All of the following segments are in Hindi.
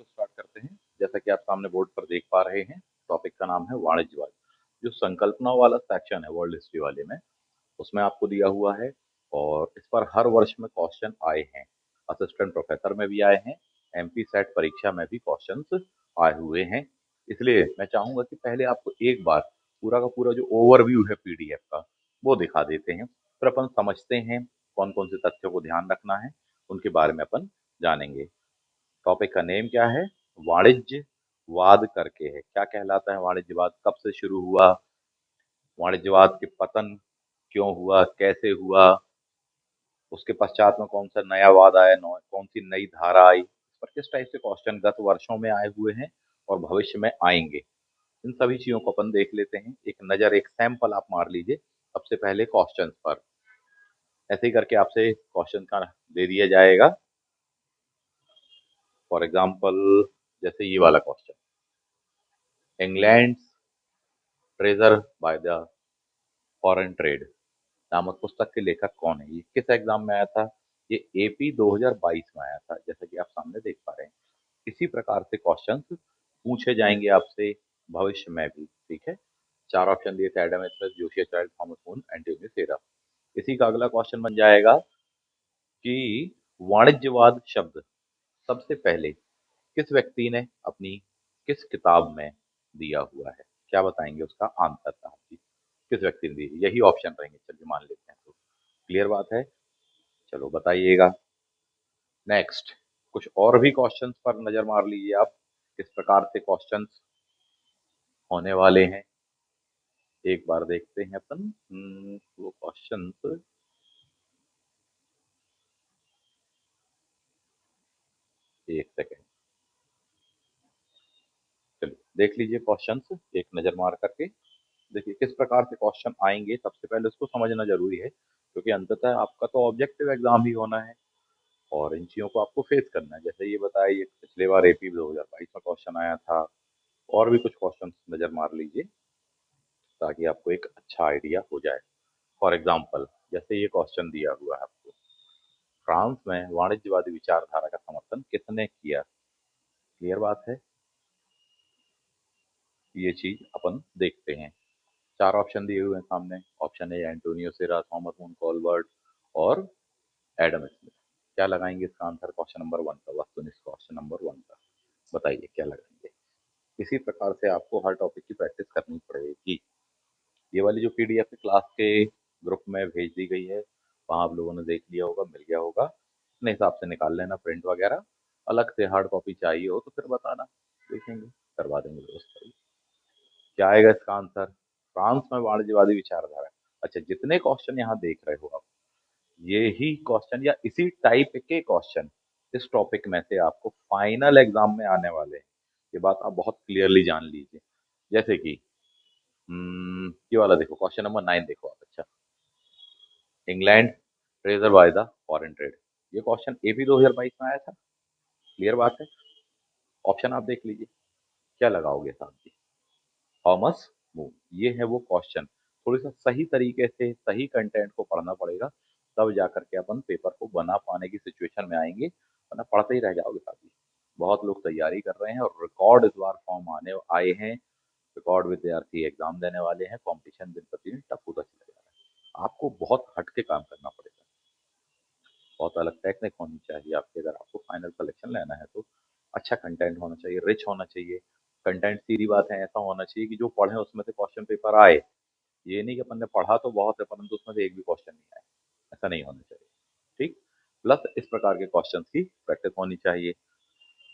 तो स्टार्ट करते हैं। जैसा कि आप सामने बोर्ड पर देख पा रहे हैं, टॉपिक का नाम है वाणिज्यवाद। जो संकल्पनाओं वाला सेक्शन है वर्ल्ड हिस्ट्री वाले में, उसमें आपको दिया हुआ है और इस पर हर वर्ष में क्वेश्चन आए हैं। असिस्टेंट प्रोफेसर में भी आए हैं, एमपी सेट परीक्षा में भी क्वेश्चंस आए हुए हैं। इसलिए मैं चाहूंगा कि पहले आपको एक बार पूरा का पूरा जो ओवरव्यू है पीडीएफ का, वो दिखा देते हैं। फिर अपन समझते हैं कौन कौन से तथ्यों को ध्यान रखना है, उनके बारे में अपन जानेंगे। टॉपिक का नेम क्या है? वाणिज्यवाद करके है। क्या कहलाता है वाणिज्यवाद? कब से शुरू हुआ? वाणिज्यवाद के पतन क्यों हुआ? कैसे हुआ? उसके पश्चात में कौन सा नया वाद आया? कौन सी नई धारा आई? इस पर किस टाइप से क्वेश्चन गत वर्षों में आए हुए हैं और भविष्य में आएंगे, इन सभी चीजों को अपन देख लेते हैं। एक नजर, एक सैंपल आप मार लीजिए सबसे पहले क्वेश्चन पर। ऐसे ही करके आपसे क्वेश्चन का दे दिया जाएगा। फॉर एग्जाम्पल, जैसे ये वाला question, England treasure by the foreign trade नामक पुस्तक के लेखक कौन है? ये किस एग्जाम में आया था? ये एपी 2022 में आया था, जैसा कि आप सामने देख पा रहे हैं। इसी प्रकार से क्वेश्चंस पूछे जाएंगे आपसे भविष्य में भी। ठीक है, चार ऑप्शन दिए थे: Adam Smith, Josiah Child, Thomas Mun, Antonio Serra. इसी का अगला क्वेश्चन बन जाएगा कि वाणिज्यवाद शब्द सबसे पहले किस व्यक्ति ने अपनी किस किताब में दिया हुआ है? क्या बताएंगे उसका आंसर साहब जी? किस व्यक्ति ने दी? यही ऑप्शन रहेंगे, चलिए मान लेते हैं। तो क्लियर बात है, चलो बताइएगा। नेक्स्ट, कुछ और भी क्वेश्चंस पर नजर मार लीजिए आप, किस प्रकार से क्वेश्चंस होने वाले हैं। एक बार देखते हैं अपन वो क्वेश्चंस। एक सेकेंड, चलिए देख लीजिए क्वेश्चंस एक नजर मार करके। देखिए किस प्रकार से क्वेश्चन आएंगे, सबसे पहले उसको समझना जरूरी है, क्योंकि अंततः आपका तो ऑब्जेक्टिव एग्जाम ही होना है और इन चीजों को आपको फेस करना है। जैसे ये बताइए, पिछले बार एपी 2022 में क्वेश्चन आया था। और भी कुछ क्वेश्चन नजर मार लीजिए ताकि आपको एक अच्छा आइडिया हो जाए। फॉर एग्जाम्पल, जैसे ये क्वेश्चन दिया हुआ है आपको, फ्रांस में वाणिज्यवादी विचारधारा का समर्थन किसने किया? क्लियर बात है, ये चीज अपन देखते हैं। चार ऑप्शन दिए हुए हैं सामने। Option A Antonio Serra, Thomas Mun Colbert और एडम स्मिथ। क्या लगाएंगे इसका आंसर क्वेश्चन नंबर वन का, वस्तुनिष्ठ क्वेश्चन नंबर वन का? बताइए क्या लगाएंगे। इसी प्रकार से आपको हर टॉपिक की प्रैक्टिस करनी पड़ेगी। ये वाली जो पीडीएफ क्लास के ग्रुप में भेज दी गई है, वहाँ आप लोगों ने देख लिया होगा, मिल गया होगा। अपने हिसाब से निकाल लेना प्रिंट वगैरह। अलग से हार्ड कॉपी चाहिए हो तो फिर बताना, देखेंगे, करवा देंगे व्यवस्था। क्या आएगा इसका आंसर? फ्रांस में वाणिज्यवादी विचारधारा। अच्छा, जितने क्वेश्चन यहाँ देख रहे हो आप, ये ही क्वेश्चन या इसी टाइप के क्वेश्चन इस टॉपिक में से आपको फाइनल एग्जाम में आने वाले हैं। ये बात आप बहुत क्लियरली जान लीजिए। जैसे कि ये वाला देखो, क्वेश्चन नंबर 9 देखो आप। अच्छा, England treasure by the foreign trade, ये क्वेश्चन एपी 2022 में आया था। क्लियर बात है, ऑप्शन आप देख लीजिए, क्या लगाओगे साहब जी? थॉमस मूर, ये है वो क्वेश्चन। थोड़ी सा सही तरीके से सही कंटेंट को पढ़ना पड़ेगा, तब जा करके अपन पेपर को बना पाने की सिचुएशन में आएंगे, वरना पढ़ते ही रह जाओगे साथी। बहुत लोग तैयारी कर रहे हैं और रिकॉर्ड इस बार फॉर्म आने आए हैं। रिकॉर्ड विद्यार्थी एग्जाम देने वाले हैं। कंपटीशन दिन प्रतिदिन टफ होता चला जा रहा है। आपको बहुत हटके काम करना पड़ेगा, बहुत अलग टेक्निक होनी चाहिए आपकी, अगर आपको फाइनल सिलेक्शन लेना है तो। अच्छा कंटेंट होना चाहिए, रिच होना चाहिए कंटेंट। सीधी बात है, ऐसा होना चाहिए कि जो पढ़े उसमें से क्वेश्चन पेपर आए। ये नहीं कि अपन ने पढ़ा तो बहुत है परंतु उसमें से एक भी क्वेश्चन नहीं आया, ऐसा नहीं होना चाहिए। ठीक, प्लस इस प्रकार के क्वेश्चन की प्रैक्टिस होनी चाहिए।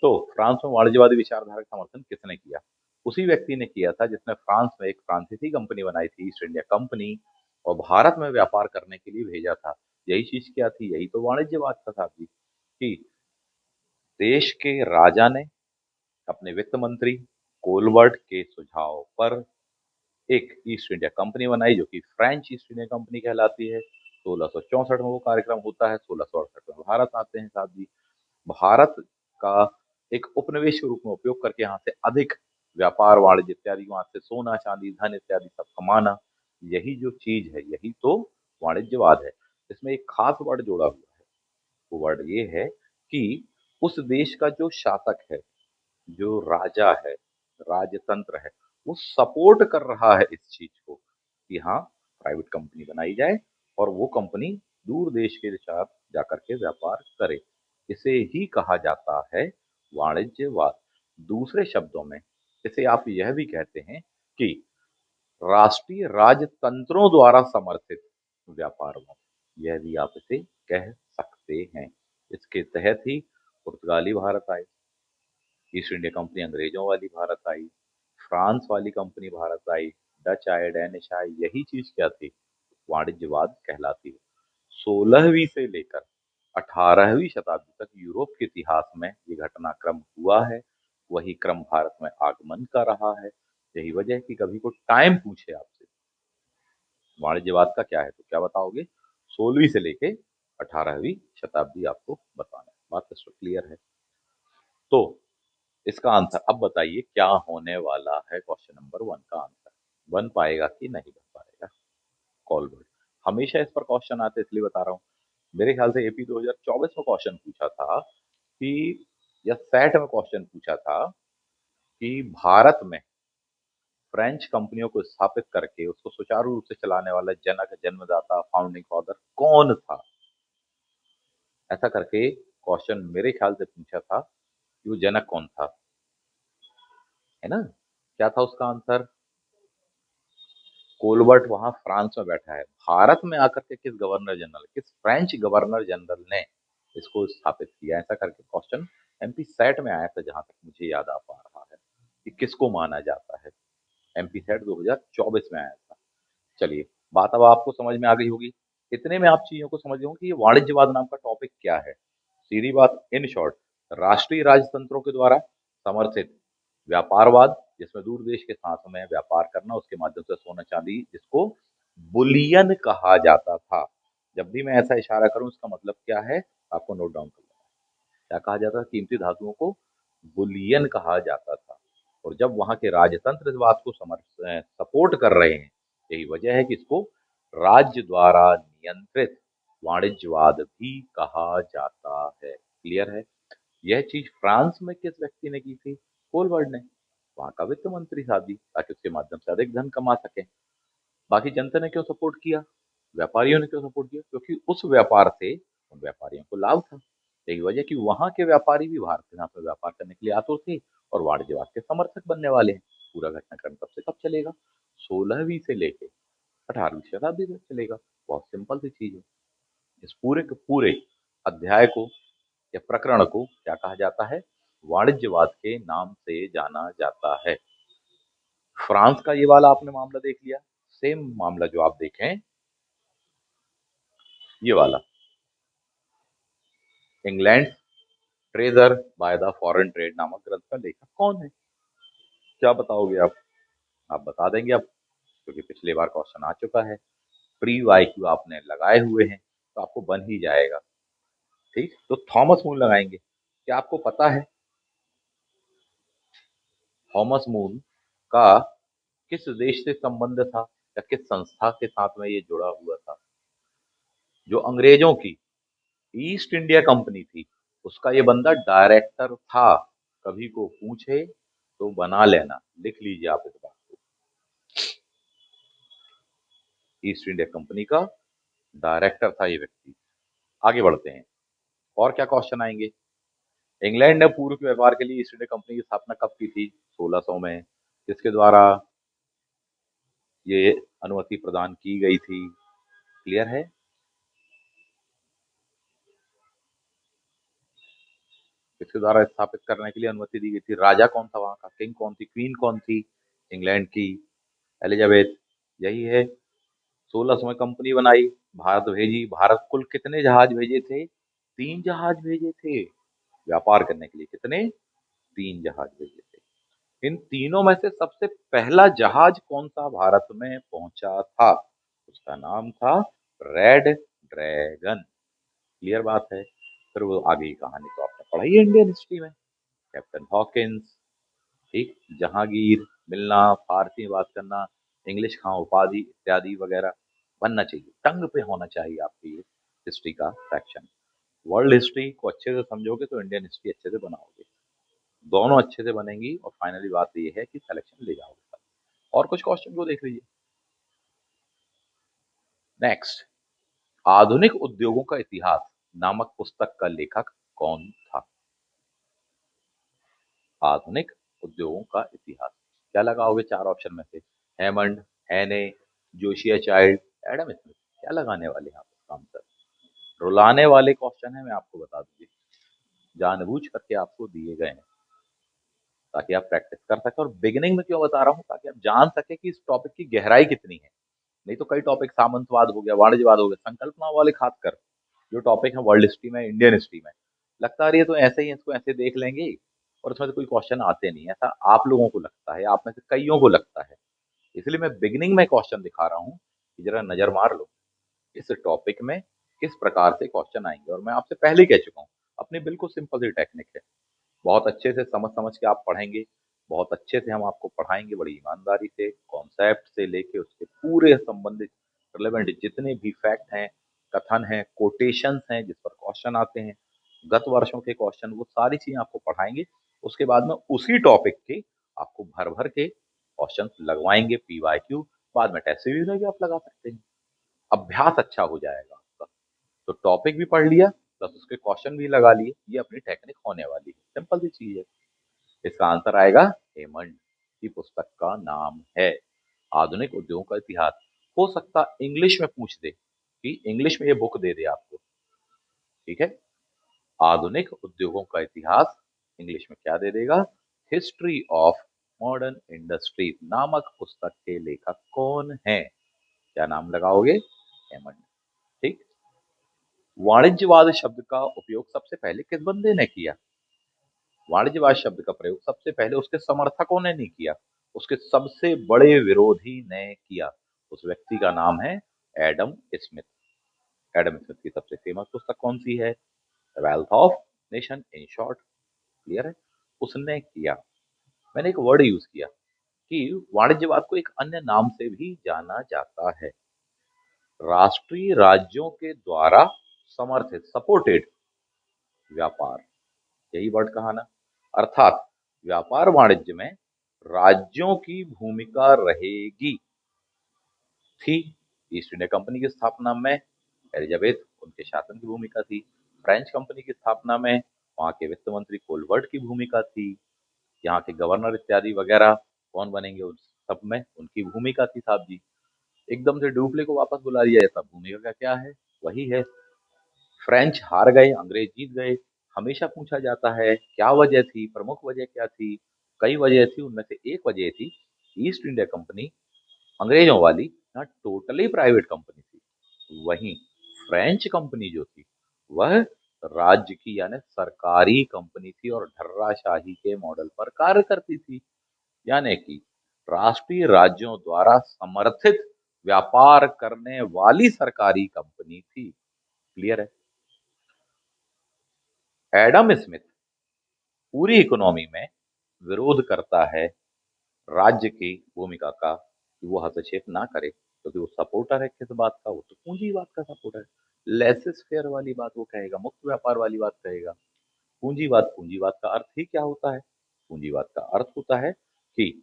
तो फ्रांस में वाणिज्यवादी विचारधारा का समर्थन किसने किया? उसी व्यक्ति ने किया था जिसने फ्रांस में एक फ्रांसीसी कंपनी बनाई थी, ईस्ट इंडिया कंपनी, और भारत में व्यापार करने के लिए भेजा था। यही चीज क्या थी? यही तो वाणिज्यवाद था साहब जी, कि देश के राजा ने अपने वित्त मंत्री कोलबर्ट के सुझाव पर एक ईस्ट इंडिया कंपनी बनाई, जो कि फ्रेंच ईस्ट इंडिया कंपनी कहलाती है। 1664 में वो कार्यक्रम होता है, 1668 में भारत आते हैं साहब जी। भारत का एक उपनिवेश के रूप में उपयोग करके यहाँ से अधिक व्यापार वाणिज्य इत्यादि, वहां से सोना चांदी धन इत्यादि सब कमाना, यही जो चीज है यही तो वाणिज्यवाद है। इसमें एक खास वर्ड जोड़ा हुआ है, वो वर्ड ये है कि उस देश का जो शासक है जो राजा है, राजतंत्र है, वो सपोर्ट कर रहा है इस चीज को कि हाँ प्राइवेट कंपनी बनाई जाए और वो कंपनी दूर देश के साथ जाकर के व्यापार करे। इसे ही कहा जाता है वाणिज्यवाद। दूसरे शब्दों में इसे आप यह भी कहते हैं कि राष्ट्रीय राजतंत्रों द्वारा समर्थित व्यापारवाद, यह भी आप इसे कह सकते हैं। इसके तहत ही पुर्तगाली भारत आए, ईस्ट इंडिया कंपनी अंग्रेजों वाली भारत आई, फ्रांस वाली कंपनी भारत आई, डच आए, डैनिश आए, यही चीज क्या थी, वाणिज्यवाद कहलाती है। 16वीं से लेकर 18वीं शताब्दी तक यूरोप के इतिहास में ये घटनाक्रम हुआ है, वही क्रम भारत में आगमन कर रहा है। यही वजह है कि कभी को टाइम पूछे आपसे वाणिज्यवाद का क्या है तो क्या बताओगे, 16वीं से लेके 18वीं शताब्दी आपको बताना है। बात तो क्लियर है। तो इसका आंसर अब बताइए क्या होने वाला है, क्वेश्चन नंबर 1 का आंसर बन पाएगा कि नहीं बन पाएगा। कॉलवर्ड, हमेशा इस पर क्वेश्चन आते इसलिए बता रहा हूँ। मेरे ख्याल से एपी 2024 में क्वेश्चन पूछा था कि, या सेट में क्वेश्चन पूछा था कि भारत में फ्रेंच कंपनियों को स्थापित करके उसको सुचारू रूप से चलाने वाला जनक, जन्मदाता, फाउंडिंग फादर कौन था, ऐसा करके क्वेश्चन मेरे ख्याल से पूछा था कि वो जनक कौन था, है ना। क्या था उसका आंसर, कोलबर्ट वहां फ्रांस में बैठा है, भारत में आकर के किस गवर्नर जनरल, किस फ्रेंच गवर्नर जनरल ने इसको स्थापित किया, ऐसा करके क्वेश्चन एमपी सेट में आया था जहां तक मुझे याद आ पा रहा है कि किसको माना जाता है। एमपी सेट 2024 में आया था। चलिए, बात अब आपको समझ में आ गई होगी। इतने में आप चीजों को समझ गए होंगे कि ये वाणिज्यवाद नाम का टॉपिक क्या है। सीधी बात, इन शॉर्ट, राष्ट्रीय राजतंत्रों के द्वारा समर्थित व्यापारवाद, जिसमें दूर देश के साथ में व्यापार करना, उसके माध्यम से सोना चांदी, जिसको बुलियन कहा जाता था। जब भी मैं ऐसा इशारा करूं इसका मतलब क्या है, आपको नोट डाउन कर लेना। क्या कहा जाता था, कीमती धातुओं को बुलियन कहा जाता था। और जब वहां के राजतंत्र इस बात को सपोर्ट कर रहे हैं, यही वजह है कि इसको राज्य द्वारा नियंत्रित वाणिज्यवाद भी कहा जाता है। क्लियर है। यह चीज फ्रांस में किस व्यक्ति ने की थी, कोलवर्ड ने। वहां का वित्त मंत्री था भी, ताकि उसके माध्यम से अधिक धन कमा सके। बाकी जनता ने क्यों सपोर्ट किया, व्यापारियों ने क्यों सपोर्ट किया, क्योंकि उस व्यापार से उन व्यापारियों को लाभ था। यही वजह कि वहां के व्यापारी भी भारत के साथ में व्यापार करने के लिए आतुर थे और वाणिज्यवाद के समर्थक बनने वाले हैं। पूरा घटनाक्रम कब से कब चलेगा, 16वीं से लेके 18वीं शताब्दी तक चलेगा। बहुत सिंपल सी चीज है। इस पूरे के पूरे अध्याय को या प्रकरण को क्या कहा जाता है, वाणिज्यवाद के नाम से जाना जाता है। फ्रांस का ये वाला आपने मामला देख लिया। सेम मामला जो आप देखें, ये वाला, England treasure by the foreign trade नामक ग्रंथ का लेखक कौन है, क्या बताओगे आप बता देंगे अब, क्योंकि पिछली बार क्वेश्चन आ चुका है। प्री वाईक्यू आपने लगाए हुए हैं तो आपको बन ही जाएगा। ठीक, तो थॉमस मून लगाएंगे। क्या आपको पता है थॉमस मून का किस देश से संबंध था, या किस संस्था के साथ में ये जुड़ा हुआ था। जो अंग्रेजों की ईस्ट इंडिया कंपनी थी, उसका ये बंदा डायरेक्टर था। कभी को पूछे तो बना लेना, लिख लीजिए आप इस बात को। ईस्ट इंडिया कंपनी का डायरेक्टर था ये व्यक्ति। आगे बढ़ते हैं, और क्या क्वेश्चन आएंगे। इंग्लैंड ने पूर्व के व्यापार के लिए ईस्ट इंडिया कंपनी की स्थापना कब की थी, 1600 में। किसके द्वारा ये अनुमति प्रदान की गई थी, क्लियर है। किसके द्वारा स्थापित करने के लिए अनुमति दी गई थी, राजा कौन था वहां का, किंग कौन थी, क्वीन कौन थी, इंग्लैंड की एलिजाबेथ। यही है। 1600 में कंपनी बनाई, भारत भेजी। भारत कुल कितने जहाज भेजे थे, 3 जहाज भेजे थे व्यापार करने के लिए। कितने, 3 जहाज भेजे थे। इन तीनों में से सबसे पहला जहाज कौन सा भारत में पहुंचा था, उसका नाम था रेड ड्रैगन। क्लियर बात है। फिर वो आगे की कहानी तो आपने पढ़ाई है इंडियन हिस्ट्री में, कैप्टन हॉकिंस, ठीक, जहांगीर मिलना, फारसी में बात करना, इंग्लिश खां उपाधि इत्यादि वगैरह बनना चाहिए, टंग पे होना चाहिए आपकी हिस्ट्री का सेक्शन। वर्ल्ड हिस्ट्री को अच्छे से समझोगे तो इंडियन हिस्ट्री अच्छे से बनाओगे। दोनों अच्छे से बनेंगी और फाइनली बात ये है कि सिलेक्शन ले जाओगे। और कुछ क्वेश्चन को देख लीजिए। नेक्स्ट, आधुनिक उद्योगों का इतिहास नामक पुस्तक का लेखक कौन था? आधुनिक उद्योगों का इतिहास, क्या लगाओगे चार ऑप्शन में से? हेमंड, हैने, जोशिया चाइल्ड, एडम स्मिथ, क्या लगाने वाले हैं आप इसका आंसर? रुलाने वाले क्वेश्चन है, मैं आपको बता दूंगी, जानबूझ करके आपको दिए गए हैं ताकि आप प्रैक्टिस कर सके। और बिगिनिंग में क्यों बता रहा हूँ, ताकि आप जान सके कि इस टॉपिक की गहराई कितनी है। नहीं तो कई टॉपिक, सामंतवाद हो गया, वाणिज्यवाद हो गया, संकल्पना वाले खासकर जो टॉपिक है वर्ल्ड हिस्ट्री में, इंडियन हिस्ट्री में, लगता है ये तो ऐसे ही है, इसको ऐसे देख लेंगे और उसमें तो कोई क्वेश्चन आते नहीं है। ऐसा आप लोगों को लगता है, आप में से कईयों को लगता है। इसलिए मैं बिगिनिंग में क्वेश्चन दिखा रहा हूँ कि जरा नजर मार लो इस टॉपिक में किस प्रकार से क्वेश्चन आएंगे। और मैं आपसे पहले ही कह चुका हूँ, अपनी बिल्कुल सिंपल सी टेक्निक है, बहुत अच्छे से समझ समझ के आप पढ़ेंगे, बहुत अच्छे से हम आपको पढ़ाएंगे, बड़ी ईमानदारी से, कॉन्सेप्ट से लेके उसके पूरे संबंधित रिलेवेंट जितने भी फैक्ट हैं, कथन हैं, कोटेशंस हैं जिस पर क्वेश्चन आते हैं, गत वर्षों के क्वेश्चन, वो सारी चीजें आपको पढ़ाएंगे। उसके बाद में उसी टॉपिक के आपको भर भर के क्वेश्चन लगवाएंगे, PYQ, बाद में टेस्ट सीरीज में भी आप लगा सकते हैं। अभ्यास अच्छा हो जाएगा आपका। तो टॉपिक भी पढ़ लिया प्लस उसके क्वेश्चन भी लगा लिए, ये अपनी टेक्निक होने वाली है, सिंपल सी चीज है। इसका आंसर आएगा हेमंड की पुस्तक का नाम है आधुनिक उद्योगों का इतिहास। हो सकता इंग्लिश में पूछ दे, कि इंग्लिश में ये बुक दे दे आपको, ठीक है। आधुनिक उद्योगों का इतिहास, इंग्लिश में क्या दे देगा? हिस्ट्री ऑफ मॉडर्न इंडस्ट्रीज नामक पुस्तक के लेखक कौन है? क्या नाम लगाओगे? हेमंड, ठीक। वाणिज्यवाद शब्द का उपयोग सबसे पहले किस बंदे ने किया? वाणिज्यवाद शब्द का प्रयोग सबसे पहले उसके समर्थकों ने नहीं किया, उसके सबसे बड़े विरोधी ने किया। उस व्यक्ति का नाम है एडम स्मिथ। एडम स्मिथ की सबसे फेमस पुस्तक कौन सी है? Wealth of nation, in short. Clear है? उसने किया। मैंने एक वर्ड यूज किया कि वाणिज्यवाद को एक अन्य नाम से भी जाना जाता है, राष्ट्रीय राज्यों के द्वारा समर्थित, सपोर्टेड व्यापार। यही वर्ड कहा ना। अर्थात व्यापार वाणिज्य में राज्यों की भूमिका रहेगी, थी। ईस्ट इंडिया कंपनी की स्थापना में एलिजाबेथ, उनके शासन की भूमिका थी। फ्रेंच कंपनी की स्थापना में वहां के वित्त मंत्री कोलबर्ट की भूमिका थी। यहाँ के गवर्नर इत्यादि वगैरह कौन बनेंगे उन सब में उनकी भूमिका थी, साहब जी। एकदम से डुप्ले को वापस बुला लिया जाता, भूमिका का क्या है? वही है। फ्रेंच हार गए, अंग्रेज जीत गए। हमेशा पूछा जाता है क्या वजह थी, प्रमुख वजह क्या थी? कई वजह थी, उनमें से एक वजह थी ईस्ट इंडिया कंपनी अंग्रेजों वाली यहाँ टोटली प्राइवेट कंपनी थी। वहीं फ्रेंच कंपनी जो थी वह राज्य की यानी सरकारी कंपनी थी और ढर्राशाही के मॉडल पर कार्य करती थी। यानी कि राष्ट्रीय राज्यों द्वारा समर्थित व्यापार करने वाली सरकारी कंपनी थी। क्लियर है? एडम स्मिथ पूरी इकोनॉमी में विरोध करता है राज्य की भूमिका का, कि वो हस्तक्षेप ना करे, क्योंकि वो सपोर्टर है किस बात का? वो तो पूंजीवाद का सपोर्टर है। लेसेस फेयर वाली बात वो कहेगा, मुक्त व्यापार वाली बात कहेगा। पूंजीवाद, पूंजीवाद का अर्थ ही क्या होता है? पूंजीवाद का अर्थ होता है कि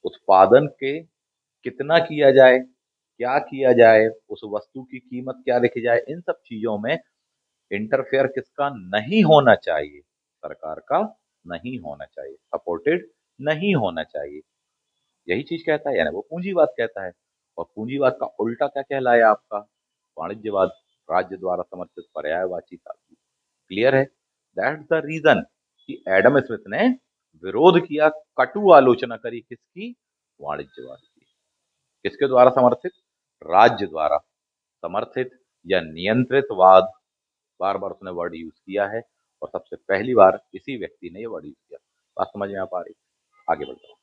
उत्पादन के कितना किया जाए, क्या किया जाए, उस वस्तु की कीमत क्या रखी जाए, इन सब चीजों में इंटरफेयर किसका नहीं होना चाहिए? सरकार का नहीं होना चाहिए, सपोर्टेड नहीं होना चाहिए। यही चीज कहता है, यानी वो पूंजीवाद कहता है। और पूंजीवाद का उल्टा क्या कहलाया आपका? वाणिज्यवाद, राज्य द्वारा समर्थित पर्यायवाची साधन। क्लियर है? दैट्स द रीजन कि एडम स्मिथ ने विरोध किया, कटु आलोचना करी, किसकी? वाणिज्यवाद की। किसके द्वारा समर्थित? राज्य द्वारा समर्थित या नियंत्रितवाद, बार बार उसने वर्ड यूज किया है और सबसे पहली बार इसी व्यक्ति ने ये वर्ड यूज किया। बात समझ में आ पा रही? आगे बढ़ता हूँ।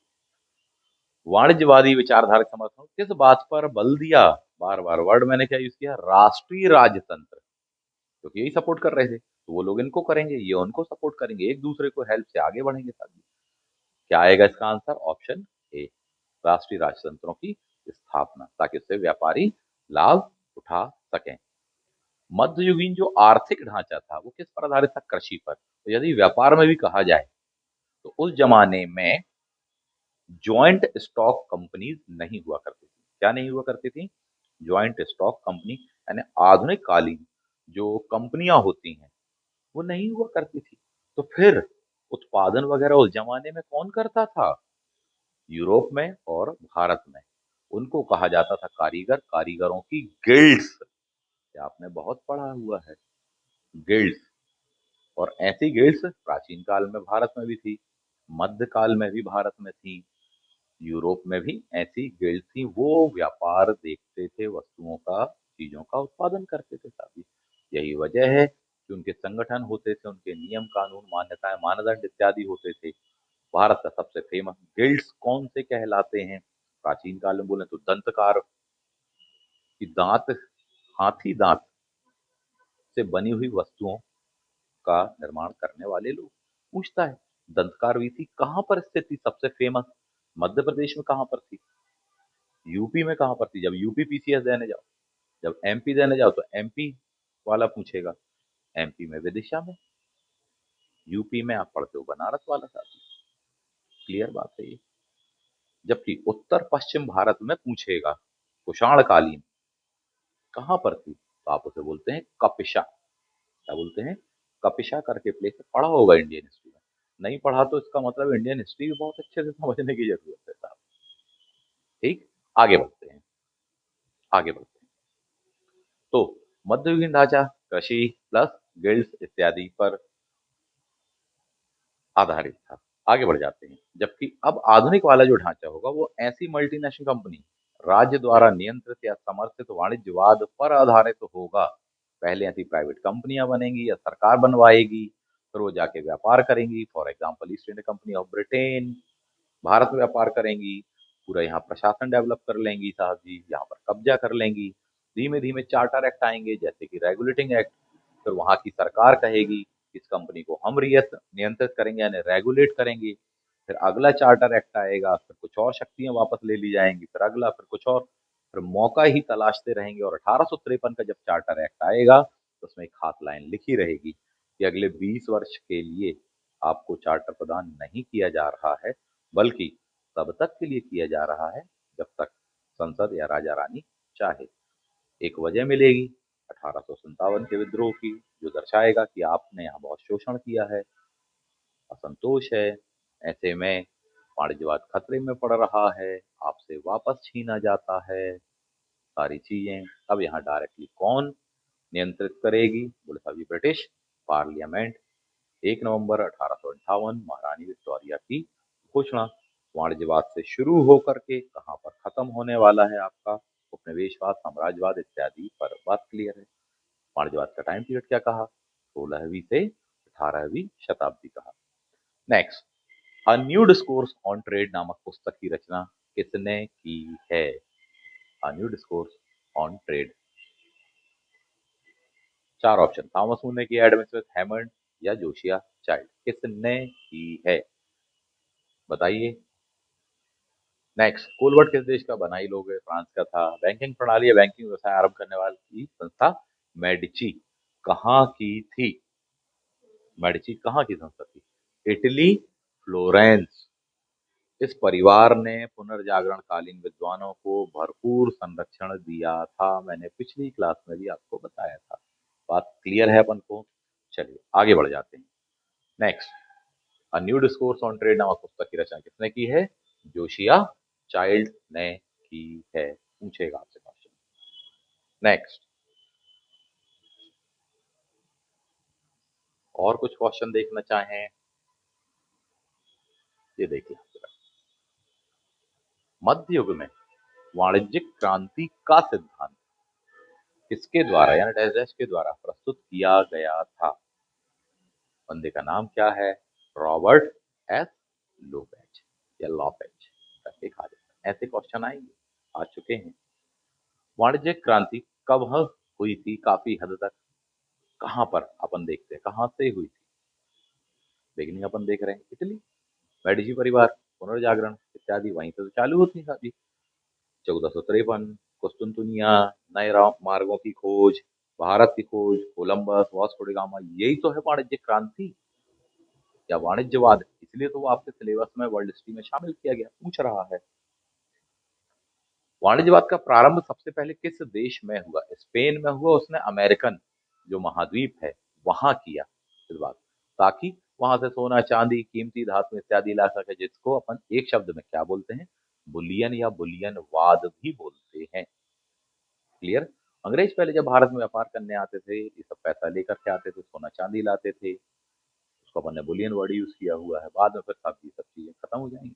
वाणिज्यवादी विचारधारा का समर्थन किस बात पर बल दिया? बार बार वर्ड मैंने क्या यूज किया? राष्ट्रीय राजतंत्र। क्योंकि यही सपोर्ट कर रहे थे, तो वो लोग इनको करेंगे, ये उनको सपोर्ट करेंगे, एक दूसरे को हेल्प से आगे बढ़ेंगे साथ में। क्या आएगा इसका आंसर? ऑप्शन ए, राष्ट्रीय राजतंत्रों की स्थापना, ताकि उससे व्यापारी लाभ उठा सकें। मध्ययुगीन जो आर्थिक ढांचा था वो किस पर आधारित था? कृषि पर। तो यदि व्यापार में भी कहा जाए तो उस जमाने में जॉइंट स्टॉक कंपनीज नहीं हुआ करती थी। क्या नहीं हुआ करती थी? जॉइंट स्टॉक कंपनी, यानी आधुनिक कालीन जो कंपनियां होती हैं वो नहीं हुआ करती थी। तो फिर उत्पादन वगैरह उस जमाने में कौन करता था? यूरोप में और भारत में। उनको कहा जाता था कारीगर, कारीगरों की गिल्ड्स। ये आपने बहुत पढ़ा हुआ है, गिल्ड्स। और ऐसी गिल्ड्स प्राचीन काल में भारत में भी थी, मध्य काल में भी भारत में थी, यूरोप में भी ऐसी गिल्ड थी। वो व्यापार देखते थे वस्तुओं का, चीजों का उत्पादन करते थे साथी। यही वजह है कि उनके संगठन होते थे, उनके नियम कानून मान्यताएं मानदंड इत्यादि होते थे। भारत का सबसे फेमस गिल्ड्स कौन से कहलाते हैं? प्राचीन काल में बोले तो दंतकार, की दांत, हाथी दांत से बनी हुई वस्तुओं का निर्माण करने वाले लोग। पूछता है दंतकार वीथी कहाँ पर स्थित थी सबसे फेमस? मध्य प्रदेश में कहाँ पर थी? यूपी में कहाँ पर थी? जब यूपी पीसीएस देने जाओ, जब एमपी देने जाओ तो एमपी वाला पूछेगा, एमपी में विदिशा में, यूपी में आप पढ़ते हो बनारस वाला साथी। क्लियर बात है ये। जबकि उत्तर पश्चिम भारत में पूछेगा कुषाण कालीन कहाँ पर थी, तो आप उसे बोलते हैं कपिशा। क्या बोलते हैं? कपिशा करके प्लेस है। पढ़ा होगा इंडियन हिस्ट्री में, नहीं पढ़ा तो इसका मतलब इंडियन हिस्ट्री भी बहुत अच्छे से समझने की जरूरत है साहब। ठीक, आगे बढ़ते हैं, आगे बढ़ते हैं। तो मध्ययुगीन ढांचा कृषि प्लस गिल्ड्स इत्यादि पर आधारित था। आगे बढ़ जाते हैं। जबकि अब आधुनिक वाला जो ढांचा होगा वो ऐसी मल्टीनेशनल कंपनी, राज्य द्वारा नियंत्रित या समर्थित वाणिज्यवाद पर आधारित होगा। पहले ऐसी प्राइवेट कंपनियां बनेंगी या सरकार बनवाएगी, फिर वो जाके व्यापार करेंगी। For example east India company of Britain Bharat में व्यापार करेंगी, पूरा यहाँ प्रशासन डेवलप कर लेंगी साहब जी, यहाँ पर कब्जा कर लेंगी। धीमे धीमे चार्टर एक्ट आएंगे जैसे कि रेगुलेटिंग एक्ट। फिर वहाँ की सरकार कहेगी इस कंपनी को हम नियंत्रित करेंगे यानी रेगुलेट करेंगे। फिर अगला चार्टर एक्ट आएगा, फिर कुछ और शक्तियां वापस ले ली जाएंगी, फिर अगला, फिर कुछ और। फिर मौका ही तलाशते रहेंगे। और 1853 का जब चार्टर एक्ट आएगा तो उसमें एक हाथ लाइन लिखी रहेगी कि अगले 20 वर्ष के लिए आपको चार्टर प्रदान नहीं किया जा रहा है, बल्कि तब तक के लिए किया जा रहा है जब तक संसद या राजा रानी चाहे। एक वजह मिलेगी 1857 के विद्रोह की, जो दर्शाएगा कि आपने यहाँ बहुत शोषण किया है, असंतोष है। ऐसे में वाणिज्यवाद खतरे में पड़ रहा है, आपसे वापस छीना जाता है सारी चीजें। अब यहाँ डायरेक्टली कौन नियंत्रित करेगी? बोले साहब जी ब्रिटिश पार्लियामेंट। 1 नवंबर 1858 महारानी विक्टोरिया की घोषणा। वाणिज्यवाद से शुरू होकर के कहाँ पर खत्म होने वाला है आपका उपनिवेशवाद, साम्राज्यवाद इत्यादि पर बात क्लियर है। वाणिज्यवाद का टाइम पीरियड क्या कहा? 16वीं से 18वीं शताब्दी कहा। Next, a new discourse on trade नामक पुस्तक की रचना किसने की है? अ न्यू डिस्कोर्स ऑन ट्रेड। चार ऑप्शन, थॉमस मूर ने किया, एडम स्मिथ, हैमंड या जोशिया चाइल्ड। किसने की है बताइए। नेक्स्ट, कोलवर्ट किस देश का? बनाई लोग है, फ्रांस का था। बैंकिंग प्रणाली या बैंकिंग व्यवसाय आरंभ करने वाली संस्था मेडिची कहाँ की थी? मेडिची कहाँ की संस्था थी? Italy, Florence. इस परिवार ने पुनर्जागरण कालीन विद्वानों को भरपूर संरक्षण दिया था। मैंने पिछली क्लास में भी आपको बताया था। बात क्लियर है अपन को? चलिए आगे बढ़ जाते हैं। Next, a new discourse on trade नामक पुस्तक की रचना किसने की है? जोशिया चाइल्ड ने की है। पूछेगा आपसे क्वेश्चन। नेक्स्ट, और कुछ क्वेश्चन देखना चाहें? ये देखिए, मध्य युग में वाणिज्यिक क्रांति का सिद्धांत किसके द्वारा यानी डैश डैश के द्वारा प्रस्तुत किया गया था? बंदे का नाम क्या है? रॉबर्ट एस लोपेज या लॉपेज करके कहा जाता है। ऐसे क्वेश्चन आएंगे, आ चुके हैं। वाणिज्यिक क्रांति कब हुई थी? काफी हद तक कहाँ पर अपन देखते हैं, कहाँ से हुई थी? बिगिनिंग अपन देख रहे हैं इटली, मेडिची परिवार, पुनर्जागरण इत्यादि वहीं से तो चालू होती है शादी। 1453 कुस्तुनतुनिया, नए मार्गों की खोज, भारत की खोज, कोलंबस, वास्को डी गामा, यही तो है वाणिज्यिक क्रांति या वाणिज्यवाद। इसलिए तो वो आपके सिलेबस में वर्ल्ड हिस्ट्री में शामिल किया गया, पूछ रहा है। वाणिज्यवाद का प्रारंभ सबसे पहले किस देश में हुआ? स्पेन में हुआ, उसने अमेरिकन जो महाद्वीप है वहां किया इस बात, ताकि वहां से सोना चांदी कीमती धातु इत्यादि ला सके, जिसको अपन एक शब्द में क्या बोलते हैं? बुलियन या बुलियन वाद भी बोलते हैं। क्लियर? अंग्रेज पहले जब भारत में व्यापार करने आते थे, ये सब पैसा लेकर के आते थे, सोना चांदी लाते थे, उसको अपन ने बुलियन वर्ड यूज किया हुआ है। बाद में फिर सब ये सब चीजें खत्म हो जाएंगी।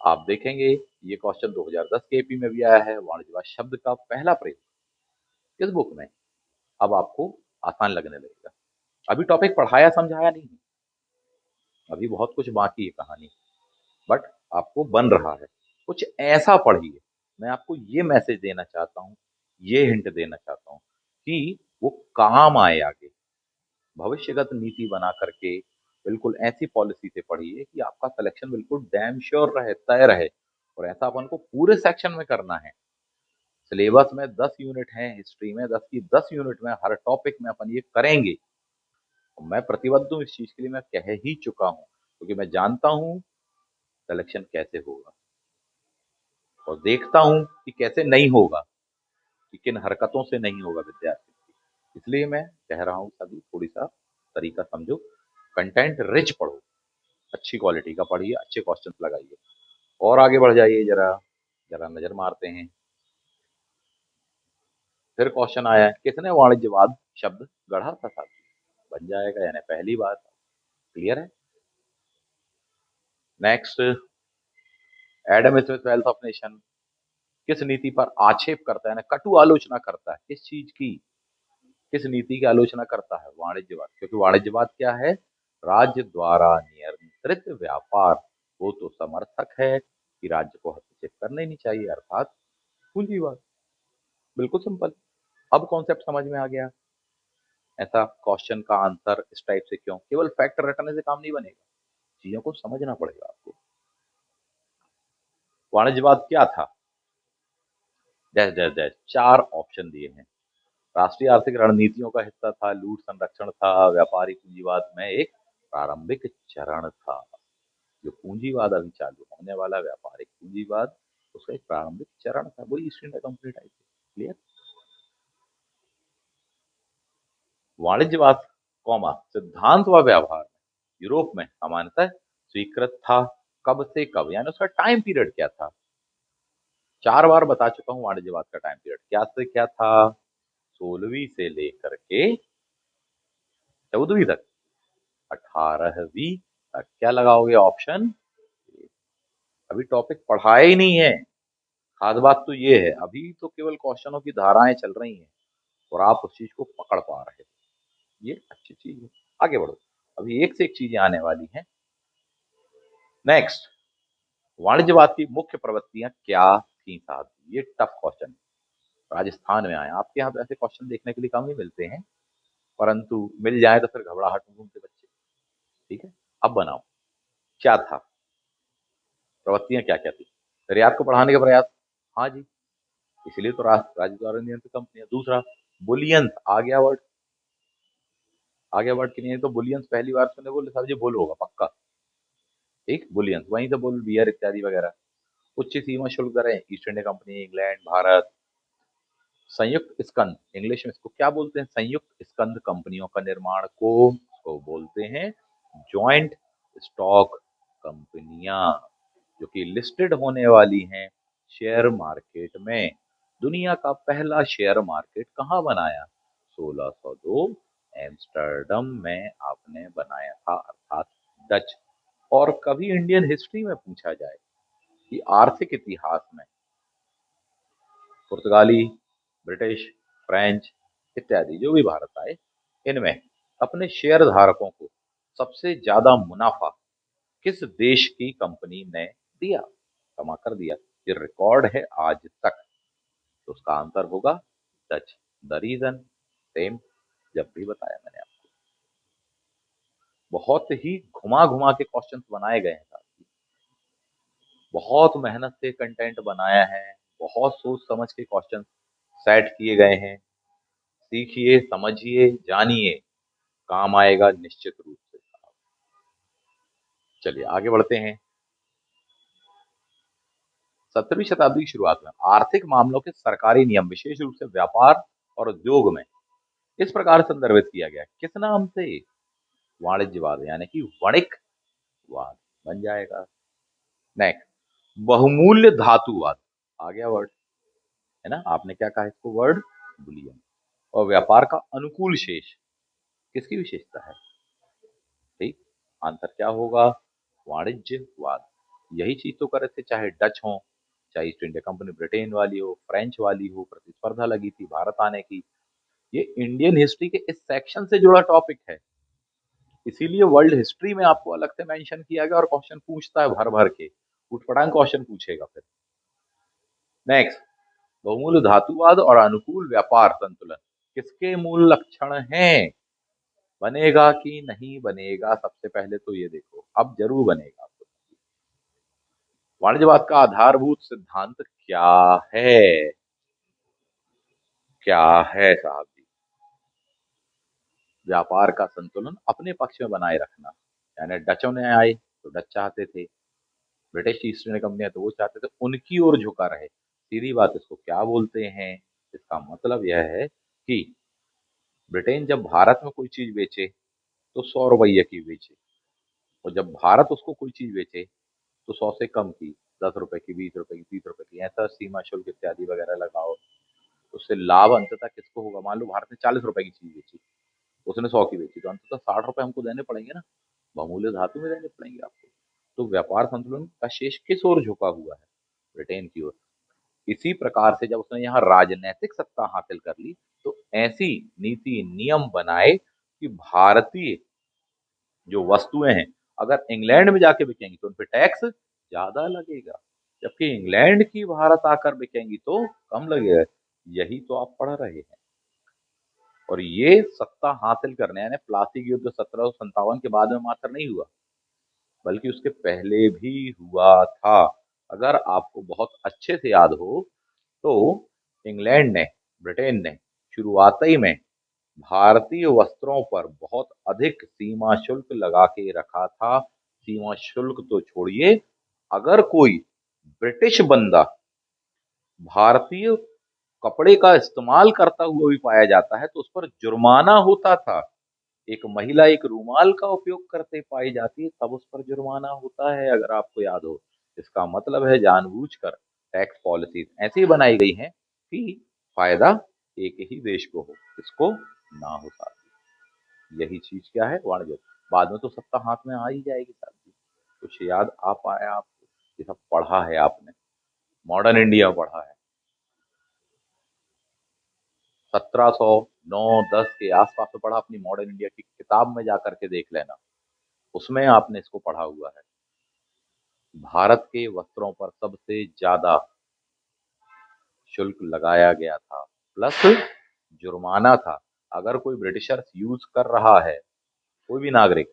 आप देखेंगे ये क्वेश्चन 2010 के एपी में भी आया है। वाणिज्यवाद शब्द का पहला प्रयोग किस बुक में? अब आपको आसान लगने लगेगा। अभी टॉपिक पढ़ाया समझाया नहीं है, अभी बहुत कुछ बाकी है कहानी, बट आपको बन रहा है। कुछ ऐसा पढ़िए, मैं आपको ये मैसेज देना चाहता हूँ, ये हिंट देना चाहता हूँ कि वो काम आए आगे। भविष्यगत नीति बना करके बिल्कुल ऐसी पॉलिसी से पढ़िए कि आपका सिलेक्शन बिल्कुल डैम श्योर रहे, तय रहे। और ऐसा अपन को पूरे सेक्शन में करना है। सिलेबस में 10 यूनिट हैं, हिस्ट्री में 10 की 10 यूनिट में हर टॉपिक में अपन ये करेंगे। और मैं प्रतिबद्ध हूँ इस चीज के लिए, मैं कह ही चुका हूँ, क्योंकि मैं जानता हूँ सिलेक्शन कैसे होगा, और देखता हूँ कि कैसे नहीं होगा, कि किन हरकतों से नहीं होगा विद्यार्थी की। इसलिए मैं कह रहा हूँ सभी थोड़ी सा तरीका समझो, कंटेंट रिच पढ़ो, अच्छी क्वालिटी का पढ़िए, अच्छे क्वेश्चंस लगाइए। और आगे बढ़ जाइए, जरा जरा नजर मारते हैं। फिर क्वेश्चन आया है, किसने वाणिज्यवाद शब्द गढ़ा था साथी? बन जाएगा, यानी पहली बार। क्लियर है? Next, Adam Smith wealth of nation किस नीति पर आक्षेप करता है, ना कटु आलोचना करता है? किस चीज की, किस नीति की आलोचना करता है? वाणिज्यवाद। क्योंकि वाणिज्यवाद क्या है? राज्य द्वारा नियंत्रित व्यापार। वो तो समर्थक है कि राज्य को हस्तक्षेप करना ही नहीं चाहिए, अर्थात पूंजीवाद। बिल्कुल सिंपल। अब कॉन्सेप्ट समझ में आ गया। ऐसा क्वेश्चन का आंसर इस टाइप से क्यों? केवल फैक्ट रटने से काम नहीं बनेगा, चीजों को समझना पड़ेगा आपको। वाणिज्यवाद क्या था? डैश डैश डैश, चार ऑप्शन दिए हैं। राष्ट्रीय आर्थिक रणनीतियों का हिस्सा था, लूट संरक्षण था, व्यापारी पूंजीवाद में एक प्रारंभिक चरण था। जो पूंजीवाद अभी चालू होने वाला व्यापारिक पूंजीवाद, उसका एक प्रारंभिक चरण था, वही east India company type. Clear? वाणिज्यवाद कौमा सिद्धांत व व्यवहार यूरोप में सामान्यतः स्वीकृत था। कब से कब, यानी उसका टाइम पीरियड क्या था? चार बार बता चुका हूँ, वाणिज्यवाद का टाइम पीरियड क्या से क्या था? 16वीं से लेकर के 14वीं तक, 18वीं तक। क्या लगाओगे ऑप्शन? अभी टॉपिक पढ़ाया ही नहीं है। खास बात तो ये है, अभी तो केवल क्वेश्चनों की धाराएं चल रही हैं और आप उस चीज को पकड़ पा रहे हो। ये अच्छी चीज है। आगे बढ़ो, अभी एक से एक चीजें आने वाली हैं। नेक्स्ट, वाणिज्यवाद की मुख्य प्रवृत्तियां क्या थी साहब? ये टफ क्वेश्चन है, राजस्थान में आए। आपके यहाँ पे ऐसे क्वेश्चन देखने के लिए कम ही मिलते हैं, परंतु मिल जाए तो फिर घबराहट में घूमते बच्चे। ठीक है, अब बनाओ क्या था, प्रवृत्तियां क्या क्या थी। निर्यात को बढ़ाने का प्रयास, हाँ जी, इसलिए तो राज्य द्वारा नियंत्रित कंपनियां। दूसरा, बुलियंस, आ गया वर्ड, आ गया वर्ड, की नहीं तो बुलियंस पहली बार सुने, बोले सर जी बुल होगा पक्का। ठीक, बुलियंस वहीं से बुल बियर इत्यादि वगैरह। उच्च सीमा शुल्क दरें, east India company, England, Bharat. संयुक्त स्कंद, इंग्लिश में इसको क्या बोलते हैं? संयुक्त स्कंद कंपनियों का निर्माण को बोलते हैं जॉइंट स्टॉक कंपनियां, जो कि लिस्टेड होने वाली हैं शेयर मार्केट में। दुनिया का पहला शेयर मार्केट कहाँ बनाया? 1602 एम्स्टर्डम में आपने बनाया था, अर्थात डच। और कभी इंडियन हिस्ट्री में पूछा जाए कि आर्थिक इतिहास में पुर्तगाली, ब्रिटिश, फ्रेंच इत्यादि जो भी भारत आए, इनमें अपने शेयर धारकों को सबसे ज्यादा मुनाफा किस देश की कंपनी ने दिया, कमा कर दिया? ये रिकॉर्ड है आज तक। तो उसका आंसर होगा डच। द रीजन सेम, जब भी बताया मैंने आपको। बहुत ही घुमा घुमा के क्वेश्चंस बनाए गए हैं साथी, बहुत मेहनत से कंटेंट बनाया है, बहुत सोच समझ के क्वेश्चन सेट किए गए हैं। सीखिए, समझिए, जानिए, काम आएगा निश्चित रूप से। चलिए आगे बढ़ते हैं। 17वीं शताब्दी की शुरुआत में आर्थिक मामलों के सरकारी नियम विशेष रूप से व्यापार और उद्योग में इस प्रकार संदर्भित किया गया, किस नाम से? वाणिज्यवाद यानी कि वणिकवाद बन जाएगा। नेक्स्ट, बहुमूल्य धातुवाद, आ गया वर्ड, है ना? आपने क्या कहा इसको? Word Boolean. और व्यापार का अनुकूल शेष किसकी विशेषता है? ठीक, आंसर क्या होगा? वाणिज्यवाद। यही चीज तो कर रहे थे, चाहे डच हो, चाहे ईस्ट इंडिया कंपनी ब्रिटेन वाली हो, फ्रेंच वाली हो, प्रतिस्पर्धा लगी थी भारत आने की। ये इंडियन हिस्ट्री के इस सेक्शन से जुड़ा टॉपिक है, इसीलिए वर्ल्ड हिस्ट्री में आपको अलग से मेंशन किया गया और क्वेश्चन पूछता है भर भर के, उठपटांग क्वेश्चन पूछेगा फिर। नेक्स्ट, बहुमूल्य धातुवाद और अनुकूल व्यापार संतुलन किसके मूल लक्षण हैं? बनेगा कि नहीं बनेगा? सबसे पहले तो ये देखो, अब जरूर बनेगा। वाणिज्यवाद का आधारभूत सिद्धांत क्या है? क्या है साहब जी? व्यापार का संतुलन अपने पक्ष में बनाए रखना। यानी डचों ने आए तो डच चाहते थे, ब्रिटिश ईस्ट इंडिया कंपनी है तो वो चाहते थे उनकी ओर झुका रहे। सीधी बात, इसको क्या बोलते हैं? इसका मतलब यह है कि ब्रिटेन जब भारत में कोई चीज बेचे तो 100 रुपये की बेचे, और जब भारत उसको कोई चीज बेचे तो 100 से कम की, 10 रुपए की, 20 रुपए की, 30 रुपए की, ऐसा सीमा शुल्क इत्यादि वगैरह लगाओ, उससे लाभ अंततः किसको होगा? मान लो भारत ने 40 रुपए की चीज बेची, उसने 100 की बेची, तो अंततः 60 रुपए हमको देने पड़ेंगे ना, बहुमूल्य धातु में देने पड़ेंगे आपको। तो व्यापार संतुलन का शेष किस ओर झुका हुआ है? ब्रिटेन की ओर। इसी प्रकार से जब उसने यहाँ राजनैतिक सत्ता हासिल कर ली, तो ऐसी नीति नियम बनाए कि भारतीय जो वस्तुएं हैं अगर इंग्लैंड में जाके बिकेंगी तो उन पर टैक्स ज्यादा लगेगा, जबकि इंग्लैंड की भारत आकर बिकेंगी तो कम लगेगा। यही तो आप पढ़ रहे हैं। और ये सत्ता हासिल करने, यानी प्लासी युद्ध 1757 के बाद में मात्र नहीं हुआ, बल्कि उसके पहले भी हुआ था। अगर आपको बहुत अच्छे से याद हो तो इंग्लैंड ने, ब्रिटेन ने शुरुआती में भारतीय वस्त्रों पर बहुत अधिक सीमा शुल्क लगा के रखा था। सीमा शुल्क तो छोड़िए, अगर कोई ब्रिटिश बंदा भारतीय कपड़े का इस्तेमाल करता हुआ भी पाया जाता है तो उस पर जुर्माना होता था। एक महिला एक रूमाल का उपयोग करते पाई जाती है तब उस पर जुर्माना होता है, अगर आपको याद हो। इसका मतलब है जानबूझकर टैक्स पॉलिसीज ऐसी बनाई गई हैं कि फायदा एक ही देश को हो, इसको ना हो साथ। यही चीज क्या है? वाणिज्य। बाद में तो सत्ता हाथ में आ ही जाएगी साहब जी। कुछ याद आ पाया आपको? ये सब पढ़ा है आपने, मॉडर्न इंडिया पढ़ा है, 1709-10 के आसपास में पढ़ा। अपनी मॉडर्न इंडिया की किताब में जाकर के देख लेना, उसमें आपने इसको पढ़ा हुआ है। भारत के वस्त्रों पर सबसे ज्यादा शुल्क लगाया गया था, प्लस जुर्माना था। अगर कोई ब्रिटिशर्स यूज कर रहा है, कोई भी नागरिक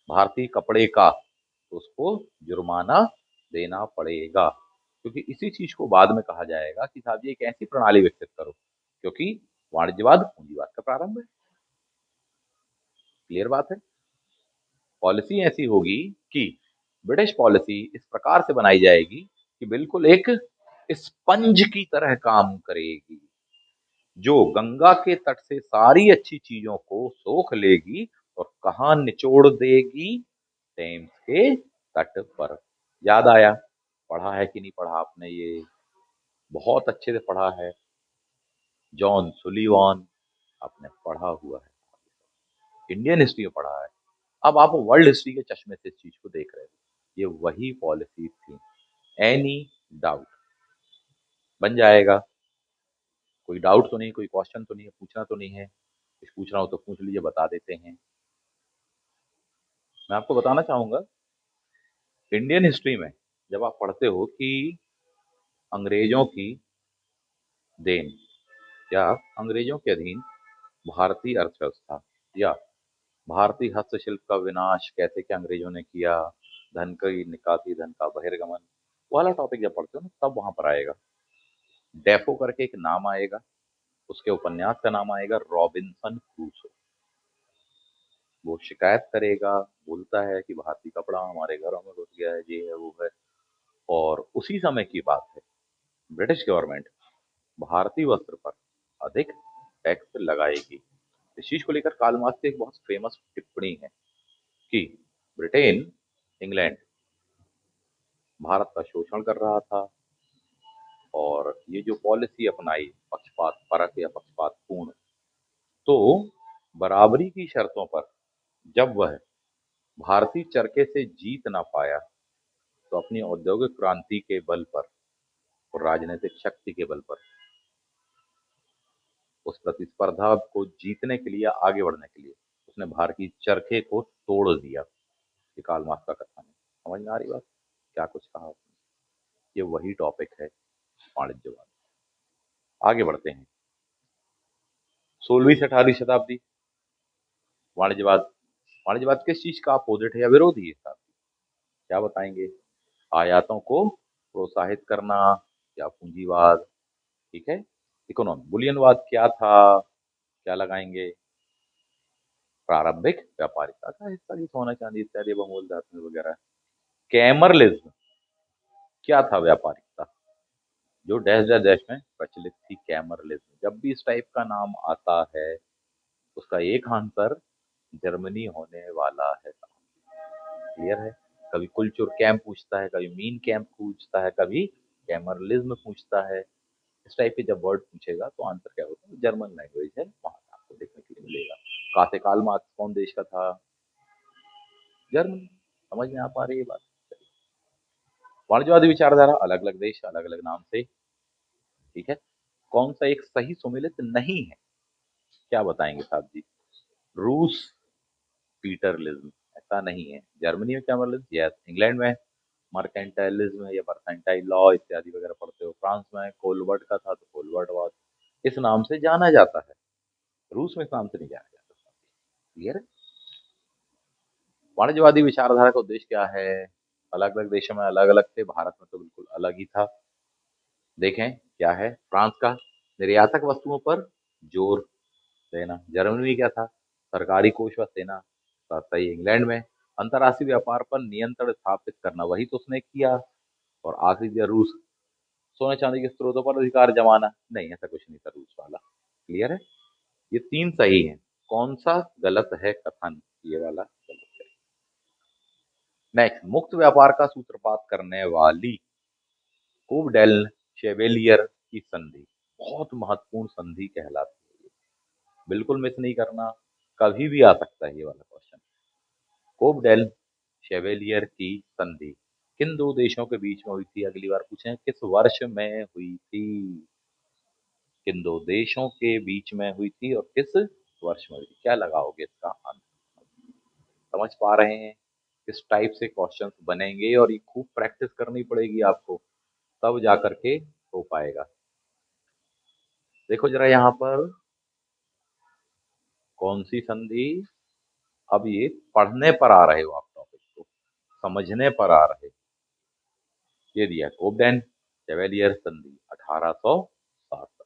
भारतीय कपड़े का, तो उसको जुर्माना देना पड़ेगा। क्योंकि इसी चीज को बाद में कहा जाएगा कि साहब जी एक ऐसी प्रणाली विकसित करो, क्योंकि वाणिज्यवाद पूंजीवाद का प्रारंभ है। क्लियर बात है? पॉलिसी ऐसी होगी कि ब्रिटिश पॉलिसी इस प्रकार से बनाई जाएगी कि बिल्कुल एक स्पंज की तरह काम करेगी, जो गंगा के तट से सारी अच्छी चीजों को सोख लेगी और कहा निचोड़ देगी? टेम्स के तट पर। याद आया? पढ़ा है कि नहीं पढ़ा आपने? ये बहुत अच्छे से पढ़ा है, जॉन सुलीवान आपने पढ़ा हुआ है, इंडियन हिस्ट्री में पढ़ा है। अब आप वर्ल्ड हिस्ट्री के चश्मे से इस चीज को देख रहे हो। ये वही पॉलिसी थी। Any doubt? बन जाएगा? कोई डाउट तो नहीं, कोई क्वेश्चन तो नहीं है, पूछना तो नहीं है? कुछ पूछना हो तो पूछ लीजिए, बता देते हैं। मैं आपको बताना चाहूंगा, इंडियन हिस्ट्री में जब आप पढ़ते हो कि अंग्रेजों की देन या अंग्रेजों के अधीन भारतीय अर्थव्यवस्था या भारतीय हस्तशिल्प का विनाश कैसे क्या अंग्रेजों ने किया, धन की निकासी, धन का बहिर्गमन वाला टॉपिक जब पढ़ते हो ना, तब वहां पर आएगा। डेफो करके एक नाम आएगा, उसके उपन्यास का नाम आएगा रॉबिन्सन क्रूसो। वो शिकायत करेगा, बोलता है कि भारतीय कपड़ा हमारे घरों में घुस गया है, ये है वो है। और उसी समय की बात है, ब्रिटिश गवर्नमेंट भारतीय वस्त्र पर अधिक टैक्स लगाएगी। इस चीज को लेकर कार्ल मार्क्स की एक बहुत फेमस टिप्पणी है कि ब्रिटेन, इंग्लैंड भारत का शोषण कर रहा था, और ये जो पॉलिसी अपनाई पक्षपात परक या पक्षपात पूर्ण, तो बराबरी की शर्तों पर जब वह भारतीय चरखे से जीत ना पाया, तो अपनी औद्योगिक क्रांति के बल पर और राजनीतिक शक्ति के बल पर उस प्रतिस्पर्धा को जीतने के लिए, आगे बढ़ने के लिए उसने भारतीय चरखे को तोड़ दिया। ये कार्ल मार्क्स का कथन है। समझ में आ रही बात? क्या कुछ कहा उसने? ये वही टॉपिक है, वाणिज्यवाद। आगे बढ़ते हैं। 16वीं से 18वीं शताब्दी, वाणिज्यवाद। वाणिज्यवाद किस चीज का अपोजिट है या विरोधी है साहब? क्या बताएंगे? आयातों को प्रोत्साहित करना या पूंजीवाद? ठीक है। इकोनॉमी, बुलियनवाद क्या था? क्या लगाएंगे? प्रारंभिक व्यापारिकता का हिस्सा की सोना चांदी इत्यादि बहुमूल्य धातु वगैरह। कैमरलिज्म क्या था? व्यापारिकता जो डैश डैश डैश में प्रचलित थी, कैमरलिज्म। जब भी इस टाइप का नाम आता है, उसका एक आंसर जर्मनी होने वाला है। क्लियर है? कभी कुलचुर कैम्प पूछता है, कभी मीन कैम्प पूछता है, कभी कैमरलिज्म पूछता है। इस टाइप के जब वर्ड पूछेगा तो आंसर क्या होता है? जर्मन लैंग्वेज है, वहां आपको देखने के लिए मिलेगा। काते काल मार्क्स कौन देश का था? जर्मनी। समझ में आ पा रही है बात? वाणिज्यवादी विचारधारा, अलग अलग देश अलग अलग नाम से। ठीक है। कौन सा एक सही सुमेलित नहीं है? क्या बताएंगे साहब जी? रूस पीटरलिज्म, ऐसा नहीं है। जर्मनी में कैमरलिज्म, यस। इंग्लैंड में मर्केंटाइलिज्म या मर्केंटाइल लॉ इत्यादि वगैरह पढ़ते हो। फ्रांस में कोलबर्ट का था, तो कोलबर्टवाद इस नाम से जाना जाता है। रूस में इस नाम से नहीं जाना जाता। क्लियर है? वाणिज्यवादी विचारधारा का उद्देश्य क्या है? अलग अलग देशों में अलग अलग थे, भारत में तो बिल्कुल अलग ही था। देखें क्या है। फ्रांस का निर्यातक वस्तुओं पर जोर देना। जर्मनी में क्या था? सरकारी कोष व सेना। सही। इंग्लैंड में अंतर्राष्ट्रीय व्यापार पर नियंत्रण स्थापित करना, वही तो उसने किया। और आखिरी दिया रूस, सोने चांदी के स्रोतों पर अधिकार जमाना। नहीं, ऐसा कुछ नहीं था रूस वाला। क्लियर है? ये तीन सही है। कौन सा गलत है कथन? ये वाला गलत है। नेक्स्ट, मुक्त व्यापार का सूत्रपात करने वाली कोवडेल शेवेलियर की संधि बहुत महत्वपूर्ण संधि कहलाती है। बिल्कुल मिस नहीं करना, कभी भी आ सकता है ये वाला क्वेश्चन। कोवडेल शेवेलियर की संधि किन दो देशों के बीच में हुई थी? अगली बार पूछें किस वर्ष में हुई थी? किन दो देशों के बीच में हुई थी और किस वर्ष में हुई थी? क्या लगाओगे इसका आंसर? समझ पा रहे हैं किस टाइप से क्वेश्चंस बनेंगे? और ये खूब प्रैक्टिस करनी पड़ेगी आपको, तब जा करके हो पाएगा। देखो जरा यहाँ पर कौन सी संधि। अब ये पढ़ने पर आ रहे हो आप, टॉपिक को समझने पर आ रहे। ये दिया कोबडेन शेवेलियर संधि 1860,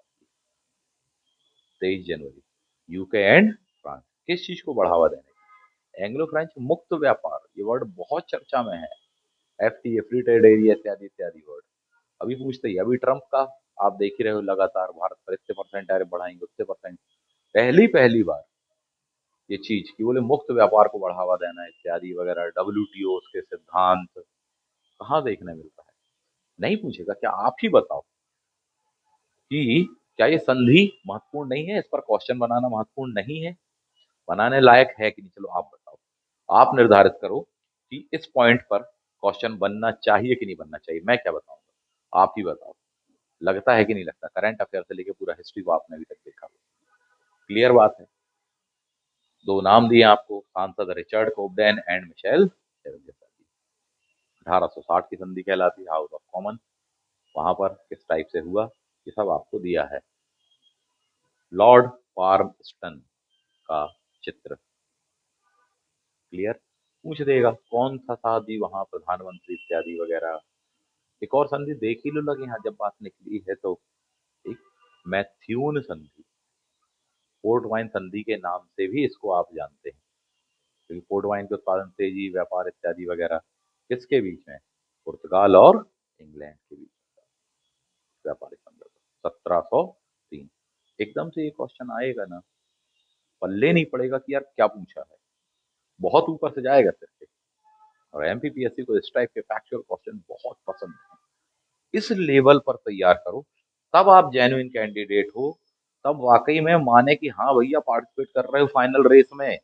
23 जनवरी। यूके एंड फ्रांस, किस चीज को बढ़ावा देने के? एंग्लो फ्रेंच मुक्त व्यापार, ये वर्ड बहुत चर्चा में है। एफटीए, फ्री ट्रेड एरिया इत्यादि इत्यादि वर्ड अभी पूछते ही। अभी ट्रम्प का आप देख ही रहे हो, लगातार भारत पर इतने परसेंट टैरिफ बढ़ाएंगे, उतने परसेंट। पहली पहली बार ये चीज कि बोले मुक्त व्यापार को बढ़ावा देना इत्यादि वगैरह, डब्ल्यूटीओ के सिद्धांत कहाँ देखने मिलता है? नहीं पूछेगा क्या? आप ही बताओ कि क्या ये संधि महत्वपूर्ण नहीं है? इस पर क्वेश्चन बनाना महत्वपूर्ण नहीं है? बनाने लायक है कि नहीं? चलो आप बताओ, आप निर्धारित करो कि इस पॉइंट पर क्वेश्चन बनना चाहिए कि नहीं बनना चाहिए। मैं क्या बताऊंगा, आप ही बताओ। लगता है कि नहीं लगता? करंट अफेयर से लेके पूरा हिस्ट्री को आपने अभी तक देखा। क्लियर बात है? दो नाम दिए आपको, सांसद रिचर्ड कोबडेन एंड मिशेल शेरगिल। 1860 की संधि कहलाती है, हाउस ऑफ कॉमन। वहां पर किस टाइप से हुआ, ये सब आपको दिया है। लॉर्ड पार्मस्टन का चित्र। क्लियर? पूछ देगा कौन था साहब जी वहां प्रधानमंत्री इत्यादि वगैरह। एक और संधि देख ही लो लगे यहाँ जब बात निकली है तो। ठीक। मैथ्यून संधि, पोर्ट वाइन संधि के नाम से भी इसको आप जानते हैं। क्योंकि पोर्ट वाइन के उत्पादन, तेजी, व्यापार इत्यादि वगैरह किसके बीच में? पुर्तगाल और इंग्लैंड के बीच व्यापारिक संबंध 1703। एकदम से ये क्वेश्चन आएगा ना, पल्ले नहीं पड़ेगा कि यार क्या पूछा है, बहुत ऊपर से जाएगा सिर पे। और एमपीपीएससी को इस टाइप के फैक्चुअल क्वेश्चन बहुत पसंद है। इस लेवल पर तैयार करो, तब आप जेन्युइन कैंडिडेट हो, तब वाकई में माने कि हाँ भैया पार्टिसिपेट कर रहे हो फाइनल रेस में।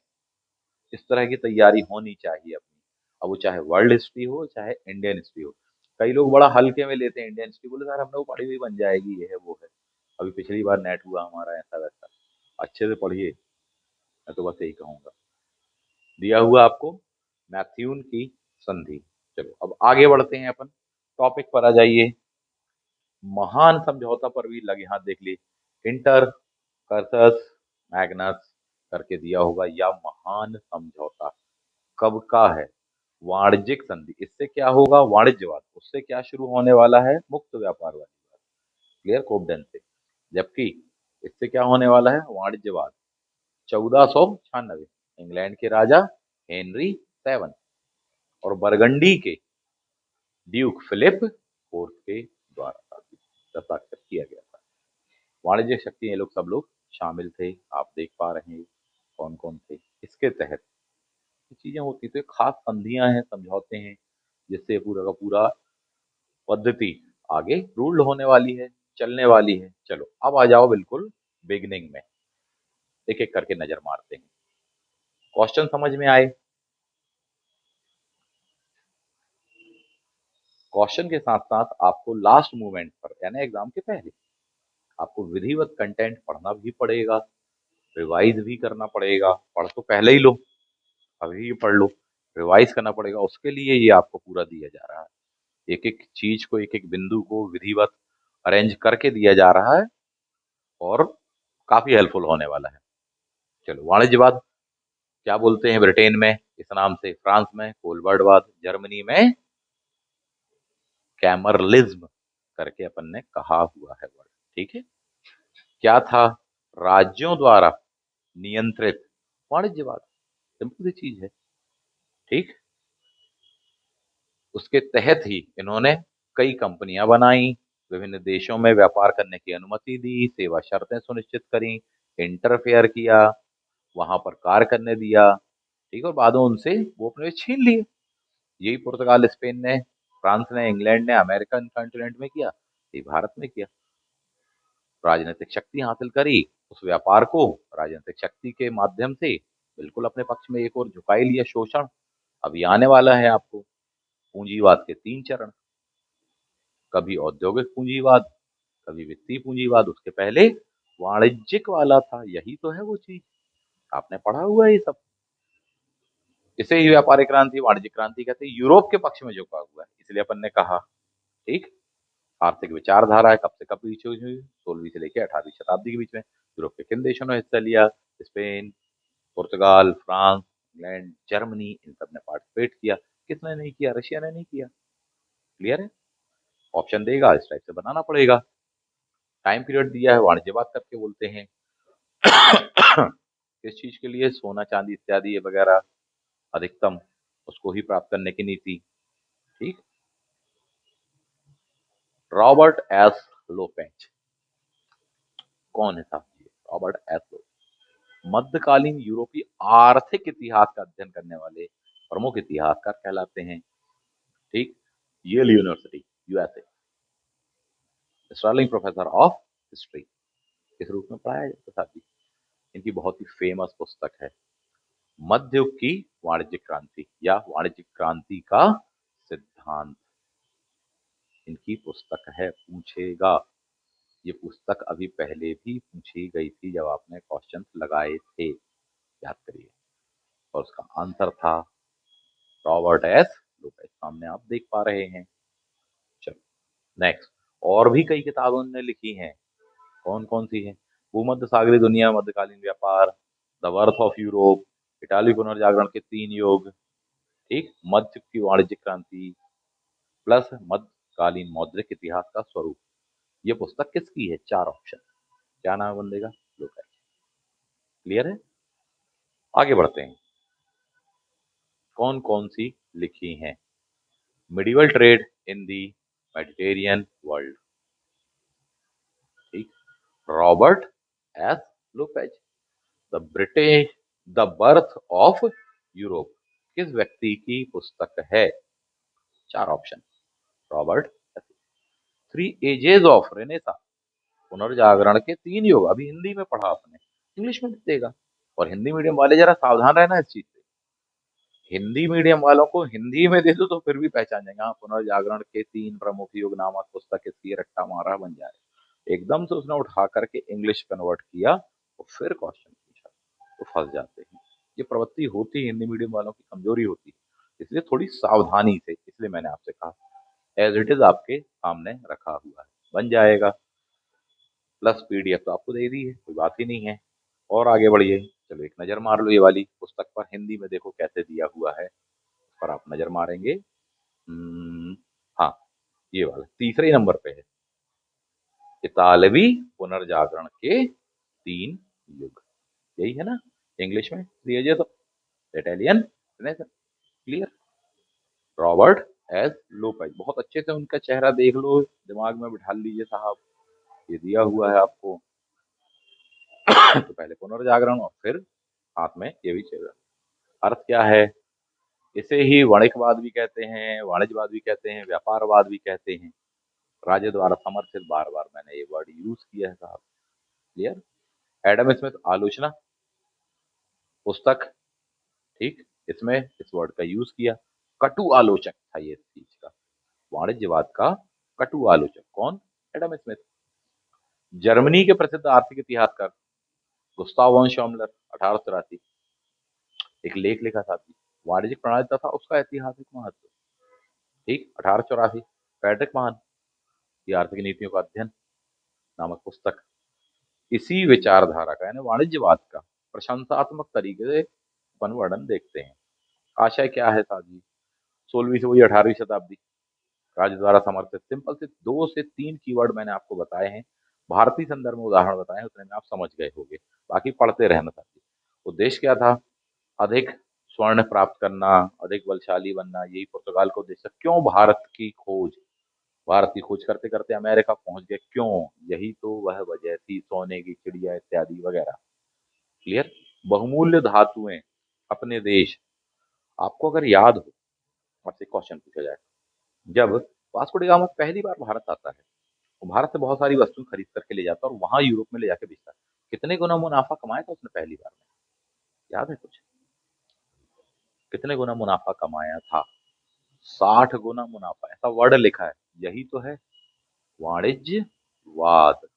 इस तरह की तैयारी होनी चाहिए अपनी। अब वो चाहे वर्ल्ड हिस्ट्री हो चाहे इंडियन हिस्ट्री हो। कई लोग बड़ा हल्के में लेते हैं इंडियन हिस्ट्री, बोले सर हमने वो पढ़ी हुई बन जाएगी, ये है वो है। अभी पिछली बार नेट हुआ हमारा ऐसा वैसा। अच्छे से पढ़िए, मैं तो बस यही कहूंगा। दिया हुआ आपको मैथ्यून की संधि। चलो अब आगे बढ़ते हैं, अपन टॉपिक पर आ जाइए। महान समझौता पर भी लगे हाथ देख ली। इंटर कर्सस मैग्नस करके दिया होगा, या महान समझौता कब का है? वाणिज्यिक संधि, इससे क्या होगा? वाणिज्यवाद। उससे क्या शुरू होने वाला है? मुक्त व्यापार वाली बात, क्लियर, कोबडन से। जबकि इससे क्या होने वाला है? वाणिज्यवाद। 1496, इंग्लैंड के राजा हेनरी सेवन और बरगंडी के ड्यूक फिलिप फोर्थ के द्वारा हस्ताक्षर किया गया था। वाणिज्यिक शक्ति ये लोग सब लोग शामिल थे, आप देख पा रहे हैं कौन कौन थे इसके तहत। चीजें होती तो खास संधियां हैं, समझौते हैं, जिससे पूरा का पूरा पद्धति आगे रूल्ड होने वाली है, चलने वाली है। चलो अब आ जाओ बिल्कुल बिगनिंग में, एक एक करके नजर मारते हैं। क्वेश्चन समझ में आए? क्वेश्चन के साथ साथ आपको लास्ट मोमेंट पर यानी एग्जाम के पहले आपको विधिवत कंटेंट पढ़ना भी पड़ेगा, रिवाइज भी करना पड़ेगा। पढ़ तो पहले ही लो, अभी ही पढ़ लो, रिवाइज करना पड़ेगा। उसके लिए ये आपको पूरा दिया जा रहा है, एक एक चीज को, एक एक बिंदु को विधिवत अरेंज करके दिया जा रहा है, और काफी हेल्पफुल होने वाला है। चलो, वाणिज्यवाद क्या बोलते हैं ब्रिटेन में इस नाम से, फ्रांस में कोलबर्डवाद, जर्मनी में कैमरलिज्म करके अपन ने कहा हुआ है वर्ड, ठीक है। क्या था? राज्यों द्वारा नियंत्रित वाणिज्यवाद, सिंपल सी चीज है, ठीक। उसके तहत ही इन्होंने कई कंपनियां बनाई, विभिन्न देशों में व्यापार करने की अनुमति दी, सेवा शर्तें सुनिश्चित करी, इंटरफेयर किया, वहां पर कार्य करने दिया, ठीक। और बाद में उनसे वो अपने छीन लिए। यही पुर्तगाल, स्पेन ने, फ्रांस ने, इंग्लैंड ने अमेरिकन कॉन्टिनेंट में किया, ये भारत में किया। राजनीतिक शक्ति हासिल करी, उस व्यापार को राजनीतिक शक्ति के माध्यम से बिल्कुल अपने पक्ष में एक और झुकाई लिया, शोषण। अभी आने वाला है आपको पूंजीवाद के 3 चरण, कभी औद्योगिक पूंजीवाद, कभी वित्तीय पूंजीवाद, उसके पहले वाणिज्यिक वाला था। यही तो है वो चीज, आपने पढ़ा हुआ है ये सब। इसे ही व्यापारिक क्रांति, वाणिज्यिक क्रांति कहते हैं। यूरोप के पक्ष में झुका हुआ है, इसलिए अपन ने कहा, ठीक। आर्थिक विचारधारा है, कब से कब पीछे हुई? 16वीं से लेकर 18वीं शताब्दी के बीच में। यूरोप के किन देशों ने हिस्सा लिया? स्पेन, पुर्तगाल, फ्रांस, इंग्लैंड, जर्मनी, इन सब ने पार्टिसिपेट किया। किसने नहीं किया? रशिया ने नहीं किया। क्लियर है? ऑप्शन देगा, इस टाइप से बनाना पड़ेगा। टाइम पीरियड दिया है, वाणिज्यवाद करके बोलते हैं। किस चीज के लिए? सोना चांदी इत्यादि वगैरह, अधिकतम उसको ही प्राप्त करने की नीति, ठीक। रॉबर्ट एस लोपेंच कौन है साहब? ये रॉबर्ट एस लोपेंच मध्यकालीन यूरोपीय आर्थिक इतिहास का अध्ययन करने वाले प्रमुख इतिहासकार कहलाते हैं, ठीक। Yale University, USA, Sterling professor of history इस रूप में पढ़ाया जाता था। इनकी बहुत ही फेमस पुस्तक है मध्य युग की वाणिज्यिक क्रांति या वाणिज्यिक क्रांति का सिद्धांत, इनकी पुस्तक है। पूछेगा, ये पुस्तक अभी पहले भी पूछी गई थी जब आपने क्वेश्चन लगाए थे, याद करिए। और उसका आंसर था रॉबर्ट एस लोपेज, सामने आप देख पा रहे हैं। चलो नेक्स्ट, और भी कई किताबें उन्होंने लिखी हैं। कौन कौन सी है? भूमध्य सागरीय दुनिया, मध्यकालीन व्यापार, the birth of Europe, Italy पुनर्जागरण के 3 युग, ठीक, मध्य की वाणिज्यिक क्रांति, प्लस मध्यकालीन मौद्रिक इतिहास का स्वरूप। ये पुस्तक किसकी है? 4 ऑप्शन, क्या नाम है बंदे का? लोपेज। क्लियर है? आगे बढ़ते हैं। कौन कौन सी लिखी हैं? Medieval trade in the Mediterranean world, ठीक। Robert S Lopez, the British, the birth of Europe किस व्यक्ति की पुस्तक है? चार option. Robert, three ages of renaissance, पुनर्जागरण के तीन युग, अभी हिंदी में पढ़ा आपने, इंग्लिश में भी देगा। और हिंदी मीडियम वाले जरा सावधान रहना इस चीज से, हिंदी मीडियम वालों को हिंदी में दे दो तो फिर भी पहचान जाएंगे, हाँ पुनर्जागरण के तीन प्रमुख युग नामक पुस्तक इसकी, रट्टा मारा बन जाए। एकदम से उसने उठा करके इंग्लिश कन्वर्ट किया और फिर क्वेश्चन पूछा, तो फंस जाते हैं। ये प्रवृत्ति होती है, हिंदी मीडियम वालों की कमजोरी होती है, इसलिए थोड़ी सावधानी से, इसलिए मैंने आपसे कहा। एज इट इज आपके सामने रखा हुआ है, बन जाएगा। प्लस पीडीएफ तो आपको दे दी है, कोई बात ही नहीं है। और आगे बढ़िए, चलो एक नजर मार लो ये वाली पुस्तक पर, हिंदी में देखो कैसे दिया हुआ है, उस पर आप नजर मारेंगे। हम्म, हाँ, ये वाला तीसरे नंबर पे है, इतालवी पुनर्जागरण के तीन युग, यही है ना इंग्लिश में दिए तो, Italian, clear. Robert S Lopez, बहुत अच्छे से उनका चेहरा देख लो, दिमाग में बिठा लीजिए साहब, ये दिया हुआ है आपको। तो पहले पुनर्जागरण और फिर हाथ में ये भी चेहरा, अर्थ क्या है? इसे ही वणिकवाद भी कहते हैं, वाणिज्यवाद भी कहते हैं, व्यापारवाद भी कहते हैं, राज्य द्वारा समर्थित, बार बार मैंने ये वर्ड यूज किया है साहब, क्लियर। एडम स्मिथ आलोचना पुस्तक, ठीक, इसमें इस वर्ड का यूज किया। कटु आलोचक था ये इस चीज का, वाणिज्यवाद का कटु आलोचक कौन? Adam Smith. जर्मनी के प्रसिद्ध आर्थिक इतिहासकार गुस्ताव वॉन शॉमलर, 1883, एक लेख लिखा था वाणिज्यिक प्रणाली तथा उसका ऐतिहासिक महत्व, ठीक, 1884। फ्रेडरिक महान की आर्थिक नीतियों का अध्ययन नामक पुस्तक, इसी विचारधारा का यानी वाणिज्यवाद का प्रशंसात्मक तरीके से अपन वर्णन देखते हैं। आशय क्या है साहब जी? 16वीं से वही 18वीं शताब्दी, राज्य द्वारा समर्थित, सिंपल से दो से तीन कीवर्ड मैंने आपको बताए हैं, भारतीय संदर्भ में उदाहरण बताए हैं, उतने में आप समझ गए होंगे, बाकी पढ़ते रहना साथी। उद्देश्य क्या था? अधिक स्वर्ण प्राप्त करना, अधिक बलशाली बनना, यही पुर्तगाल का उद्देश्य। क्यों भारत की खोज? भारत की खोज करते करते अमेरिका पहुंच गए, क्यों? यही तो वह वजह थी, सोने की चिड़िया इत्यादि वगैरह, क्लियर। बहुमूल्य धातुएं अपने देश, आपको अगर याद हो, आपसे क्वेश्चन पूछा जाए, जब वास्को डी गामा पहली बार भारत आता है, वो भारत से बहुत सारी वस्तु खरीद करके ले जाता है और वहां यूरोप में ले जाके बेचता है, कितने गुना मुनाफा कमाया था उसने पहली बार में? याद है कुछ? कितने गुना मुनाफा कमाया था? 60 गुना मुनाफा, ऐसा वर्ड लिखा है, यही तो है वाणिज्यवाद।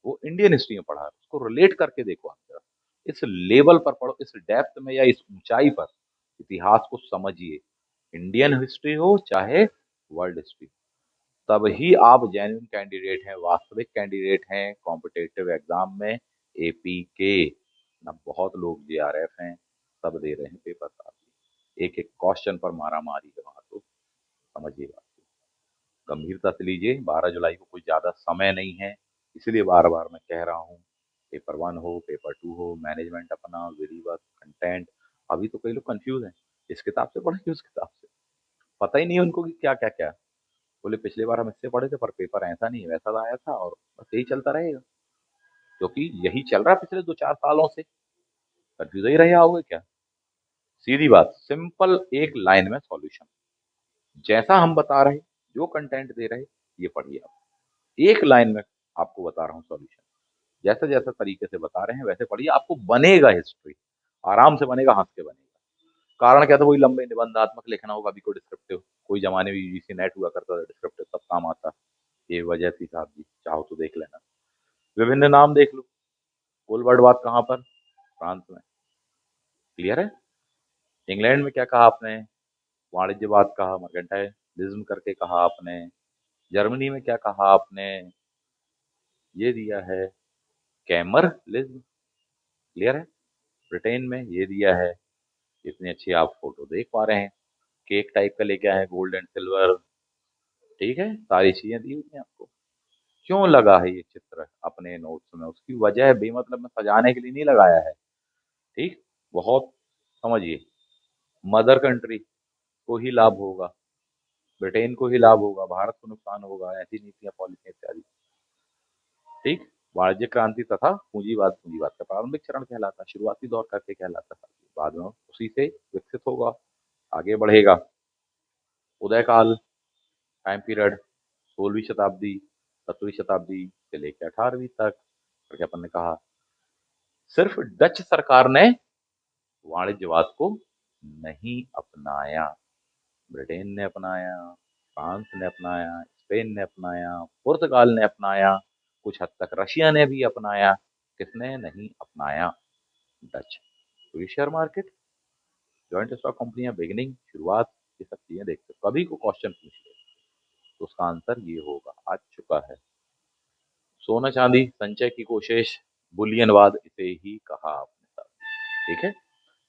वो इंडियन हिस्ट्री में पढ़ा है, उसको रिलेट करके देखो आप जरा, इस लेवल पर पढ़ो, इस डेप्थ में या इस ऊंचाई पर इतिहास को समझिए, इंडियन हिस्ट्री हो चाहे वर्ल्ड हिस्ट्री, तब ही आप जेन्युइन कैंडिडेट हैं, वास्तविक कैंडिडेट हैं कॉम्पिटेटिव एग्जाम में, एपी के। ना बहुत लोग जेआरएफ हैं, सब दे रहे हैं पेपर साहब, एक एक क्वेश्चन पर मारा मारी है वहां, तो समझिए बात को, गंभीरता से लीजिए, 12 जुलाई को कोई ज्यादा समय नहीं है, इसलिए बार बार मैं कह रहा हूँ, पेपर 1 हो, पेपर 2 हो, मैनेजमेंट अपना, विधिवत, कंटेंट, अभी तो कई लोग कंफ्यूज हैं, इस किताब से पढ़े कि उस किताब से, पता ही नहीं है उनको कि क्या क्या क्या। बोले पिछली बार हम इससे पढ़े थे पर पेपर ऐसा नहीं वैसा तो आया था, और बस यही चलता रहेगा, क्योंकि यही चल रहा है पिछले 2-4 सालों से, कंफ्यूज ही रहे आओगे क्या? सीधी बात, सिंपल एक लाइन में सॉल्यूशन, जैसा हम बता रहे, जो कंटेंट दे रहे, ये पढ़िए आप, एक लाइन में आपको बता रहा हूँ सॉल्यूशन, जैसे जैसे तरीके से बता रहे हैं वैसे पढ़िए, आपको बनेगा हिस्ट्री, आराम से बनेगा, हंस के बनेगा। कारण क्या था? वही लंबे निबंधात्मक लिखना होगा, अभी को डिस्क्रिप्टिव, कोई जमाने में यूजीसी नेट हुआ करता था, डिस्क्रिप्टिव सब काम आता, ये वजह थी साहब जी, चाहो तो देख लेना। विभिन्न नाम देख लो, कोलवर्डवाद कहाँ पर? फ्रांस में, क्लियर है। इंग्लैंड में क्या कहा आपने? वाणिज्यवाद कहा, मर्केंटाइलिज्म करके कहा आपने। जर्मनी में क्या कहा आपने? ये दिया है कैमरलिज्म, क्लियर है। ब्रिटेन में ये दिया है, इतनी अच्छी आप फोटो देख पा रहे हैं, केक टाइप का लेके आए हैं, गोल्ड एंड सिल्वर, ठीक है, सारी चीजें दी हुई हैं आपको। क्यों लगा है ये चित्र अपने नोट्स में? उसकी वजह है, बेमतलब में सजाने के लिए नहीं लगाया है, ठीक, बहुत समझिए। मदर कंट्री, को ही लाभ होगा, ब्रिटेन को ही लाभ होगा, भारत को नुकसान होगा, ऐसी नीतियां पॉलिसी इत्यादि। ठीक। वाणिज्य क्रांति तथा पूंजीवाद, पूंजीवाद का प्रारंभिक चरण कहलाता, शुरुआती दौर करके कहलाता था, बाद में उसी से विकसित होगा, आगे बढ़ेगा। उदय काल, टाइम पीरियड 16वीं शताब्दी, 17वीं शताब्दी से लेकर 18वीं तक। और क्या अपन ने कहा, सिर्फ डच सरकार ने वाणिज्यवाद को नहीं अपनाया, ब्रिटेन ने अपनाया, फ्रांस ने अपनाया, स्पेन ने अपनाया, पुर्तगाल ने अपनाया, कुछ हद तक रशिया ने भी अपनाया। किसने नहीं अपनाया? डच। तो शेयर मार्केट, जॉइंट स्टॉक कंपनियां, बिगिनिंग, शुरुआत, ये सब चीजें देखते हो। कभी को क्वेश्चन पूछ ले तो उसका आंसर ये होगा, आ चुका है। सोना चांदी संचय की कोशिश, बुलियनवाद इसे ही कहा आपने साहब। ठीक है।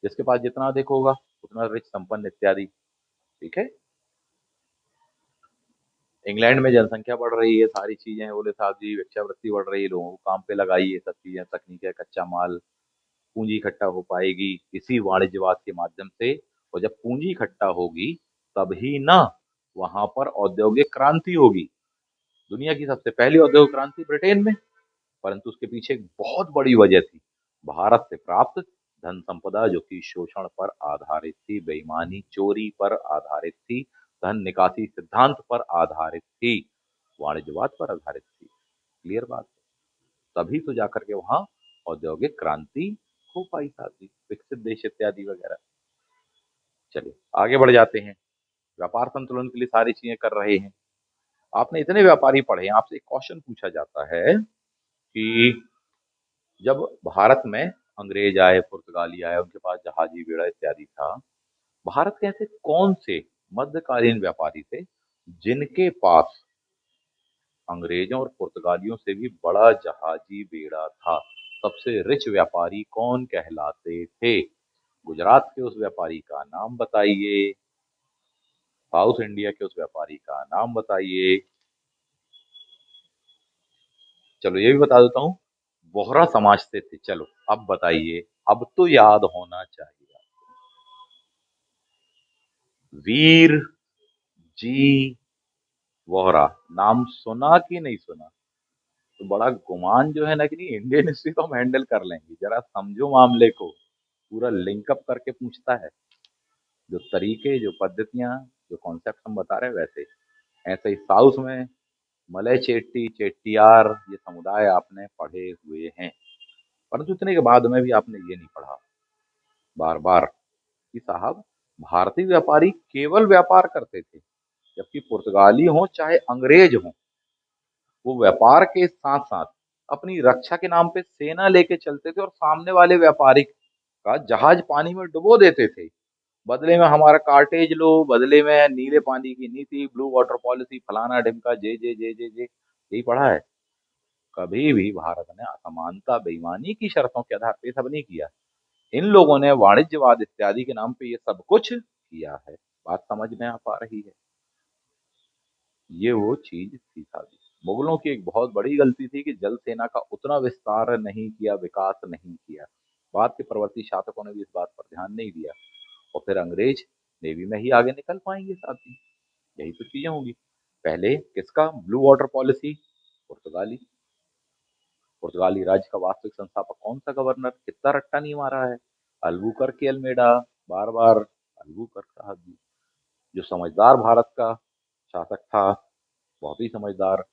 जिसके पास जितना अधिक होगा उतना रिच, संपन्न इत्यादि। ठीक है। इंग्लैंड में जनसंख्या बढ़ रही है, सारी चीजें हैं, बोले साहब जी भिक्षावृत्ति बढ़ रही है, लोगों को काम पे लगाइए, सब चीजें, तकनीकें, कच्चा माल, पूंजी इकट्ठा हो पाएगी इसी वाणिज्यवाद के माध्यम से। और जब पूंजी इकट्ठा होगी तभी ना वहां पर औद्योगिक क्रांति होगी। दुनिया की सबसे पहली औद्योगिक क्रांति ब्रिटेन में, परंतु उसके पीछे एक बहुत बड़ी वजह थी, भारत से प्राप्त धन संपदा जो कि शोषण पर आधारित थी, बेईमानी, चोरी पर आधारित थी, धन निकासी सिद्धांत पर आधारित थी, वाणिज्यवाद पर आधारित थी। क्लियर बात है। तभी तो जाकर के वहां औद्योगिक क्रांति हो पाई थी, विकसित देश इत्यादि वगैरह। चलिए आगे बढ़ जाते हैं। व्यापार संतुलन के लिए सारी चीजें कर रहे हैं। आपने इतने व्यापारी पढ़े हैं, आपसे एक क्वेश्चन पूछा जाता है कि जब भारत में अंग्रेज आए, पुर्तगाली आए, उनके पास जहाजी, बेड़ा इत्यादि था, भारत के ऐसे कौन से मध्यकालीन व्यापारी थे जिनके पास अंग्रेजों और पुर्तगालियों से भी बड़ा जहाजी बेड़ा था? सबसे रिच व्यापारी कौन कहलाते थे? गुजरात के उस व्यापारी का नाम बताइए, साउथ इंडिया के उस व्यापारी का नाम बताइए। चलो ये भी बता देता हूँ, बोहरा समाज से थे। चलो अब बताइए, अब तो याद होना चाहिए। वीर जी वोहरा, नाम सुना कि नहीं सुना? तो बड़ा गुमान जो है ना कि नहीं, इंडियन हिस्ट्री तो हम हैंडल कर लेंगे, जरा समझो मामले को, पूरा लिंकअप करके पूछता है। जो तरीके, जो पद्धतियां, जो कॉन्सेप्ट हम बता रहे हैं वैसे। ऐसे ही साउथ में मलय चेट्टी, चेट्टियार, ये समुदाय आपने पढ़े हुए हैं, परंतु इतने के बाद में भी आपने ये नहीं पढ़ा बार बार कि साहब भारतीय व्यापारी केवल व्यापार करते थे, जबकि पुर्तगाली हो चाहे अंग्रेज हो, वो व्यापार के साथ साथ अपनी रक्षा के नाम पे सेना लेके चलते थे और सामने वाले व्यापारी का जहाज पानी में डुबो देते थे। बदले में हमारा कार्टेज लो, बदले में नीले पानी की नीति, ब्लू वाटर पॉलिसी, फलाना ढिमका, जे जे जे जे जे, यही पढ़ा है। कभी भी भारत ने असमानता, बेईमानी की शर्तों के आधार पर सब नहीं किया। इन लोगों ने वाणिज्यवाद इत्यादि के नाम पे ये सब कुछ किया है। बात समझ में आ पा रही है? ये वो चीज थी साहब। मुगलों की एक बहुत बड़ी गलती थी कि जल सेना का उतना विस्तार नहीं किया, विकास नहीं किया। बाद के प्रवर्ती शासकों ने भी इस बात पर ध्यान नहीं दिया, और फिर अंग्रेज नेवी में ही आगे निकल पाएंगे साहब जी। यही तो चीजें होंगी। पहले किसका ब्लू वाटर पॉलिसी? पुर्तगाली। पुर्तगाली राज्य का वास्तविक संस्थापक कौन सा गवर्नर? कितना रट्टा नहीं मारा है, अल्बुकर्क अल्मेडा, बार बार अल्बुकर्क साहब जी। जो समझदार भारत का शासक था, बहुत ही समझदार,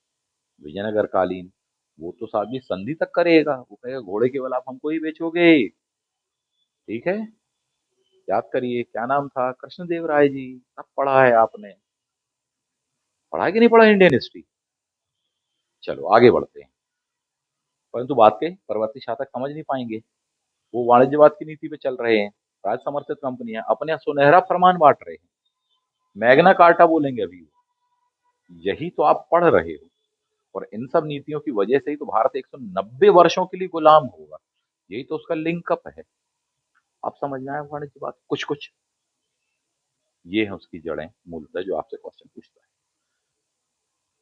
विजयनगर कालीन, वो तो साहब जी संधि तक करेगा, वो कहेगा घोड़े केवल आप हमको ही बेचोगे। ठीक है। याद करिए क्या नाम था, कृष्णदेव राय जी। सब पढ़ा है आपने, पढ़ा है कि नहीं पढ़ा इंडियन हिस्ट्री? चलो आगे बढ़ते हैं। परंतु बात के प्रवर्ती शासक समझ नहीं पाएंगे, वो वाणिज्यवाद की नीति पे चल रहे हैं, राज समर्थित कंपनियां अपने यहाँ सुनहरा फरमान बांट रहे हैं, मैग्ना कार्टा बोलेंगे अभी वो। यही तो आप पढ़ रहे हो, और इन सब नीतियों की वजह से ही तो भारत 190 वर्षों के लिए गुलाम होगा। यही तो उसका लिंकअप है। आप समझ में आए वाणिज्यवाद कुछ कुछ? ये है उसकी जड़ें मूलतः, जो आपसे क्वेश्चन पूछता है।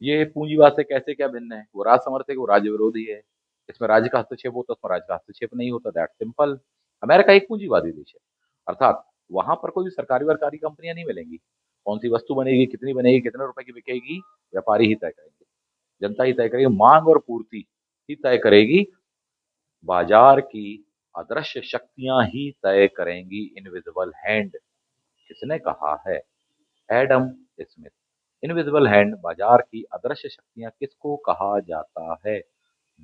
ये पूंजीवाद से कैसे क्या भिन्न है? वो राज समर्थक, वो राज्य विरोधी है। इसमें राज्य का हस्तक्षेप होता है, उसमें राज्य का हस्तक्षेप नहीं होता, दैट सिंपल। अमेरिका एक पूंजीवादी देश है, अर्थात वहां पर कोई सरकारी वरकारी कंपनियां नहीं मिलेंगी। कौन सी वस्तु बनेगी, कितने रुपए की बिकेगी, व्यापारी ही तय करेंगे, जनता ही तय करेगी, मांग और पूर्ति ही तय करेगी, बाजार की अदृश्य शक्तियां ही तय करेंगी, इनविजिबल हैंड। किसने कहा है? Adam Smith. इनविजिबल हैंड, बाजार की अदृश्य शक्तियां किसको कहा जाता है?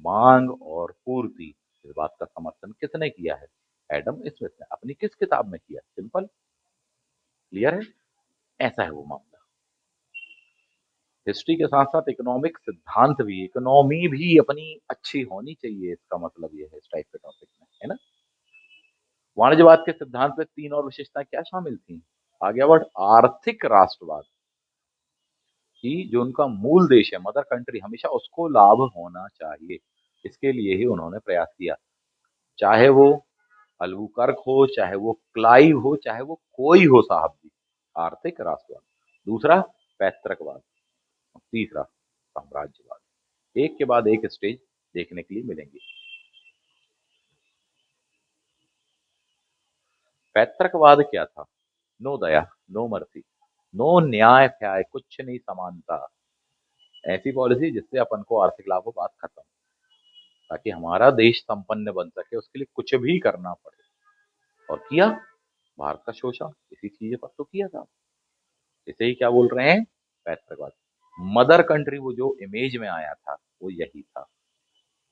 मांग और पूर्ति। इस बात का समर्थन किसने किया है? एडम स्मिथ ने। अपनी किस किताब में किया? सिंपल, क्लियर है। ऐसा है वो मामला। हिस्ट्री के साथ साथ इकोनॉमिक सिद्धांत भी, इकोनॉमी भी अपनी अच्छी होनी चाहिए, इसका मतलब ये है इस टाइप के टॉपिक में, है ना। वाणिज्यवाद के सिद्धांत में तीन और विशेषताएं क्या शामिल थी? आगे वर्ड, आर्थिक राष्ट्रवाद कि जो उनका मूल देश है, मदर कंट्री, हमेशा उसको लाभ होना चाहिए, इसके लिए ही उन्होंने प्रयास किया। चाहे वो अल्बुकर्क हो, चाहे वो क्लाइव हो, चाहे वो कोई हो साहब जी। आर्थिक राष्ट्रवाद। दूसरा पैतृकवाद। तीसरा साम्राज्यवाद। एक के बाद एक स्टेज देखने के लिए मिलेंगे। पैतृकवाद क्या था? नो दया, नो मर्सी, नो न्याय फ्याय, कुछ नहीं समानता। ऐसी पॉलिसी जिससे अपन को आर्थिक लाभ हो, बात खत्म। ताकि हमारा देश संपन्न बन सके उसके लिए कुछ भी करना पड़े। और किया, भारत का शोषण इसी चीज पर तो किया था। इसे ही क्या बोल रहे हैं? पैतृकवाद। मदर कंट्री, वो जो इमेज में आया था वो यही था।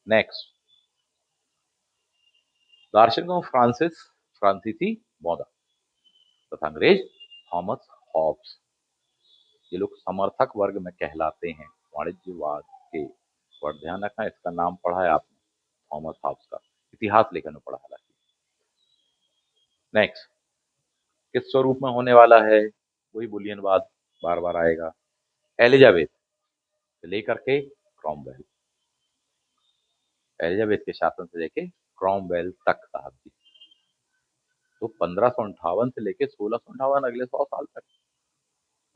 नेक्स्ट, दार्शनिक फ्रांसिस फ्रांसीसी बौद्ध तथा अंग्रेज थॉमस हॉब्स। ये लोग समर्थक वर्ग में कहलाते हैं वाणिज्यवाद के। और ध्यान रखना, इसका नाम पढ़ा है आपने, थॉमस हॉब्स का। इतिहास लेखन में पढ़ा। हालांकि नेक्स्ट, किस स्वरूप में होने वाला है? वही बुलियनवाद, बार बार आएगा। एलिजाबेथ से लेकर के क्रॉमवेल, एलिजाबेथ के शासन से लेके क्रॉमवेल तक साहब जी। तो 1558 से लेके 1658, अगले 100 साल तक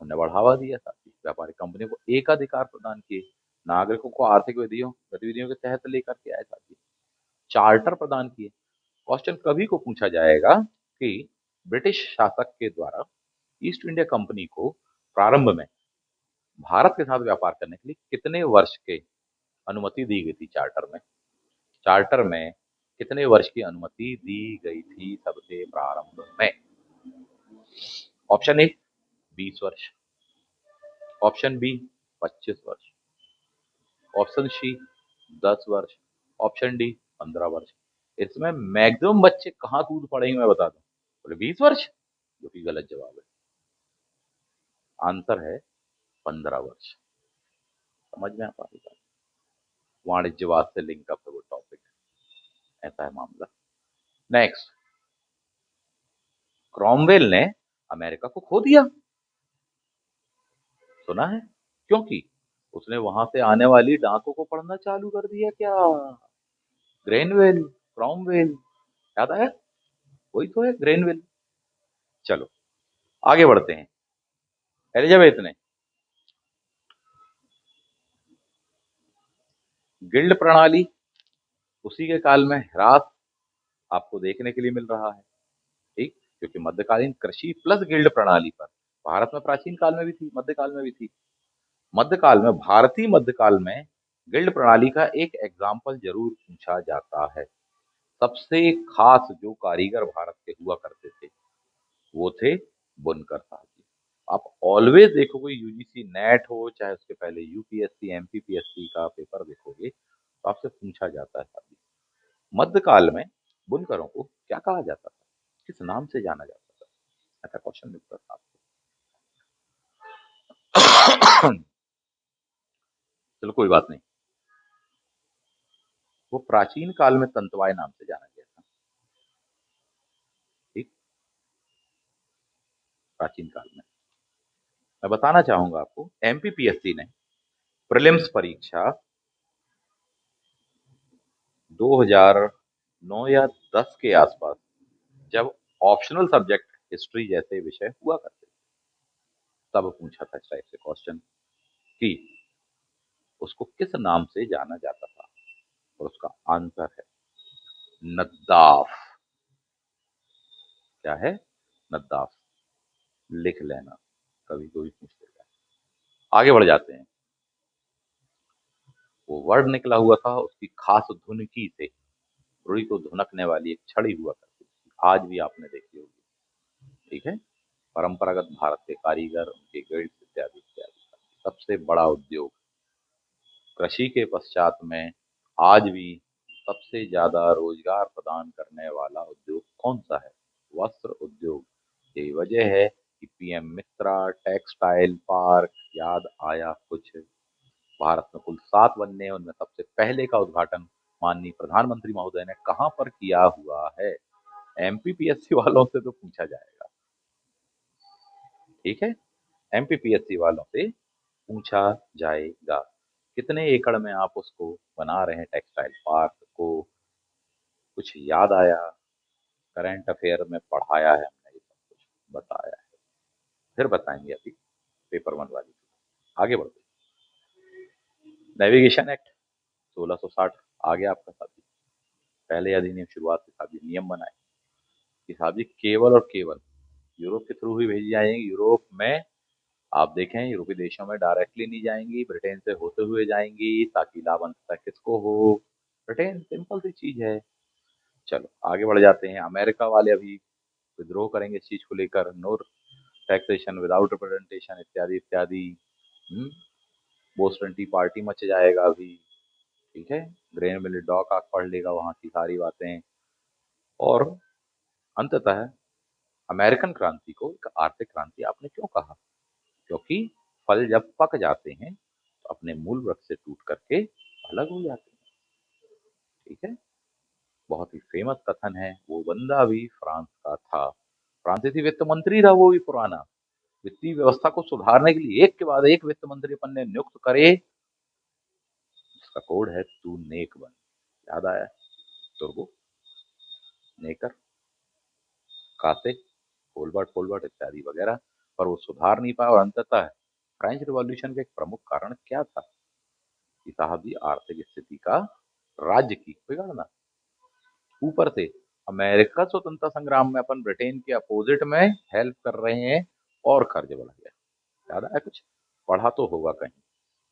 उन्होंने बढ़ावा दिया साथी, व्यापारिक कंपनियों को एकाधिकार प्रदान किए, नागरिकों को आर्थिक विधियों गतिविधियों के तहत लेकर के आए साथी, चार्टर प्रदान किए। क्वेश्चन कभी को पूछा जाएगा कि ब्रिटिश शासक के द्वारा ईस्ट इंडिया कंपनी को प्रारंभ में भारत के साथ व्यापार करने के लिए कितने वर्ष के अनुमति दी गई थी? चार्टर में, चार्टर में कितने वर्ष की अनुमति दी गई थी सबसे प्रारंभ में? ऑप्शन ए 20 वर्ष, ऑप्शन बी 25 वर्ष, ऑप्शन सी 10 वर्ष, ऑप्शन डी 15 वर्ष। इसमें मैक्सिमम बच्चे कहाँ कूद पड़ेंगे मैं बता दूं। बोले 20 वर्ष, जो कि गलत जवाब है। आंसर है 15 वर्ष। समझ में आता है? वाणिज्यवाद से लिंक अप है वो टॉपिक, ऐसा है मामला। नेक्स्ट, क्रॉमवेल ने अमेरिका को खो दिया, सुना है? क्योंकि उसने वहां से आने वाली डाकों को पढ़ना चालू कर दिया क्या? ग्रेनवेल, क्रॉमवेल, याद आया? वही तो है ग्रेनवेल। चलो आगे बढ़ते हैं। एलिजाबेथ ने गिल्ड प्रणाली, उसी के काल में ह्रास आपको देखने के लिए मिल रहा है, ठीक। क्योंकि मध्यकालीन कृषि प्लस गिल्ड प्रणाली पर, भारत में प्राचीन काल में भी थी, मध्यकाल में भी थी। मध्यकाल में, भारतीय मध्यकाल में गिल्ड प्रणाली का एक एग्जाम्पल जरूर पूछा जाता है। सबसे खास जो कारीगर भारत के हुआ करते थे वो थे बुनकर साहब जी। आप ऑलवेज देखोगे, यूजीसी नेट हो चाहे उसके पहले यूपीएससी एमपीपीएससी का पेपर देखोगे तो आपसे पूछा जाता है साहब जी, मध्यकाल में बुनकरों को क्या कहा जाता था, किस नाम से जाना जाता था? ऐसा क्वेश्चन मिलता था आपको। चलो कोई बात नहीं, वो प्राचीन काल में तंतवाय नाम से जाना गया था, ठीक। प्राचीन काल में मैं बताना चाहूंगा आपको, एमपीपीएससी ने प्रीलिम्स परीक्षा 2009 या 10 के आसपास, जब ऑप्शनल सब्जेक्ट हिस्ट्री जैसे विषय हुआ करते थे, तब पूछा था इस टाइप से क्वेश्चन कि उसको किस नाम से जाना जाता था, और उसका आंसर है नद्दाफ। क्या है? नद्दाफ, लिख लेना, कभी कोई पूछ लेगा। आगे बढ़ जाते हैं। वो वर्ड निकला हुआ था, उसकी खास धुनकी से रुई को धुनकने वाली एक छड़ी हुआ करती थी, आज भी आपने देखी होगी। ठीक है। परंपरागत भारत के कारीगर, उनके गिल्ड इत्यादि इत्यादि। सबसे बड़ा उद्योग कृषि के पश्चात में आज भी सबसे ज्यादा रोजगार प्रदान करने वाला उद्योग कौन सा है? वस्त्र उद्योग। यही वजह है कि पीएम मित्रा टेक्सटाइल पार्क, याद आया कुछ? भारत में कुल 7 बनने हैं, उनमें सबसे पहले का उद्घाटन माननीय प्रधानमंत्री महोदय ने कहाँ पर किया हुआ है? एमपीपीएससी वालों से तो पूछा जाएगा। ठीक है, एमपीपीएससी वालों से पूछा जाएगा। कितने एकड़ में आप उसको बना रहे हैं टेक्सटाइल पार्क को? कुछ याद आया? करंट अफेयर में पढ़ाया है हमने, ये सब कुछ बताया है, फिर बताएंगे अभी पेपर वन वाली। आगे बढ़ते। नेविगेशन एक्ट 1660 आ गया आपका साथी। पहले अधिनियम शुरुआत के साथ नियम बनाए कि साहब जी केवल और केवल यूरोप के थ्रू ही भेजी जाएंगी। यूरोप में आप देखें, यूरोपीय देशों में डायरेक्टली नहीं जाएंगी, ब्रिटेन से होते हुए जाएंगी, ताकि लाभ अंततः किसको हो? ब्रिटेन। सिंपल सी चीज है। चलो आगे बढ़ जाते हैं। अमेरिका वाले अभी विद्रोह करेंगे इस चीज को लेकर, नो टैक्सेशन विदाउट रिप्रेजेंटेशन इत्यादि इत्यादि। बोस्टन टी पार्टी मच जाएगा अभी। ठीक है। ग्रेन मिल डॉक आग पढ़ लेगा वहां की सारी बातें। और अंततः अमेरिकन क्रांति को एक आर्थिक क्रांति आपने क्यों कहा? क्योंकि फल जब पक जाते हैं तो अपने मूल वृक्ष से टूट करके अलग हो जाते हैं। ठीक है। बहुत ही फेमस कथन है। वो बंदा भी फ्रांस का था, फ्रांसीसी वित्त मंत्री था वो भी पुराना। वित्तीय व्यवस्था को सुधारने के लिए एक के बाद एक वित्त मंत्री अपन ने नियुक्त करे, जिसका कोड है तू नेक बन। याद आया? तुर्गो, नेकर, काते, कोलबर्ट फोलबर्ट इत्यादि वगैरह। पर वो सुधार नहीं पाया, और अंततः फ्रेंच रिवॉल्यूशन का एक प्रमुख कारण क्या था? कि साहब जी आर्थिक स्थिति का राज्य की बिगाड़ना। ऊपर से अमेरिका स्वतंत्रता संग्राम में अपन ब्रिटेन के अपोजिट में हेल्प कर रहे हैं, और कर्ज बढ़ गया। याद आया कुछ? पढ़ा तो होगा कहीं,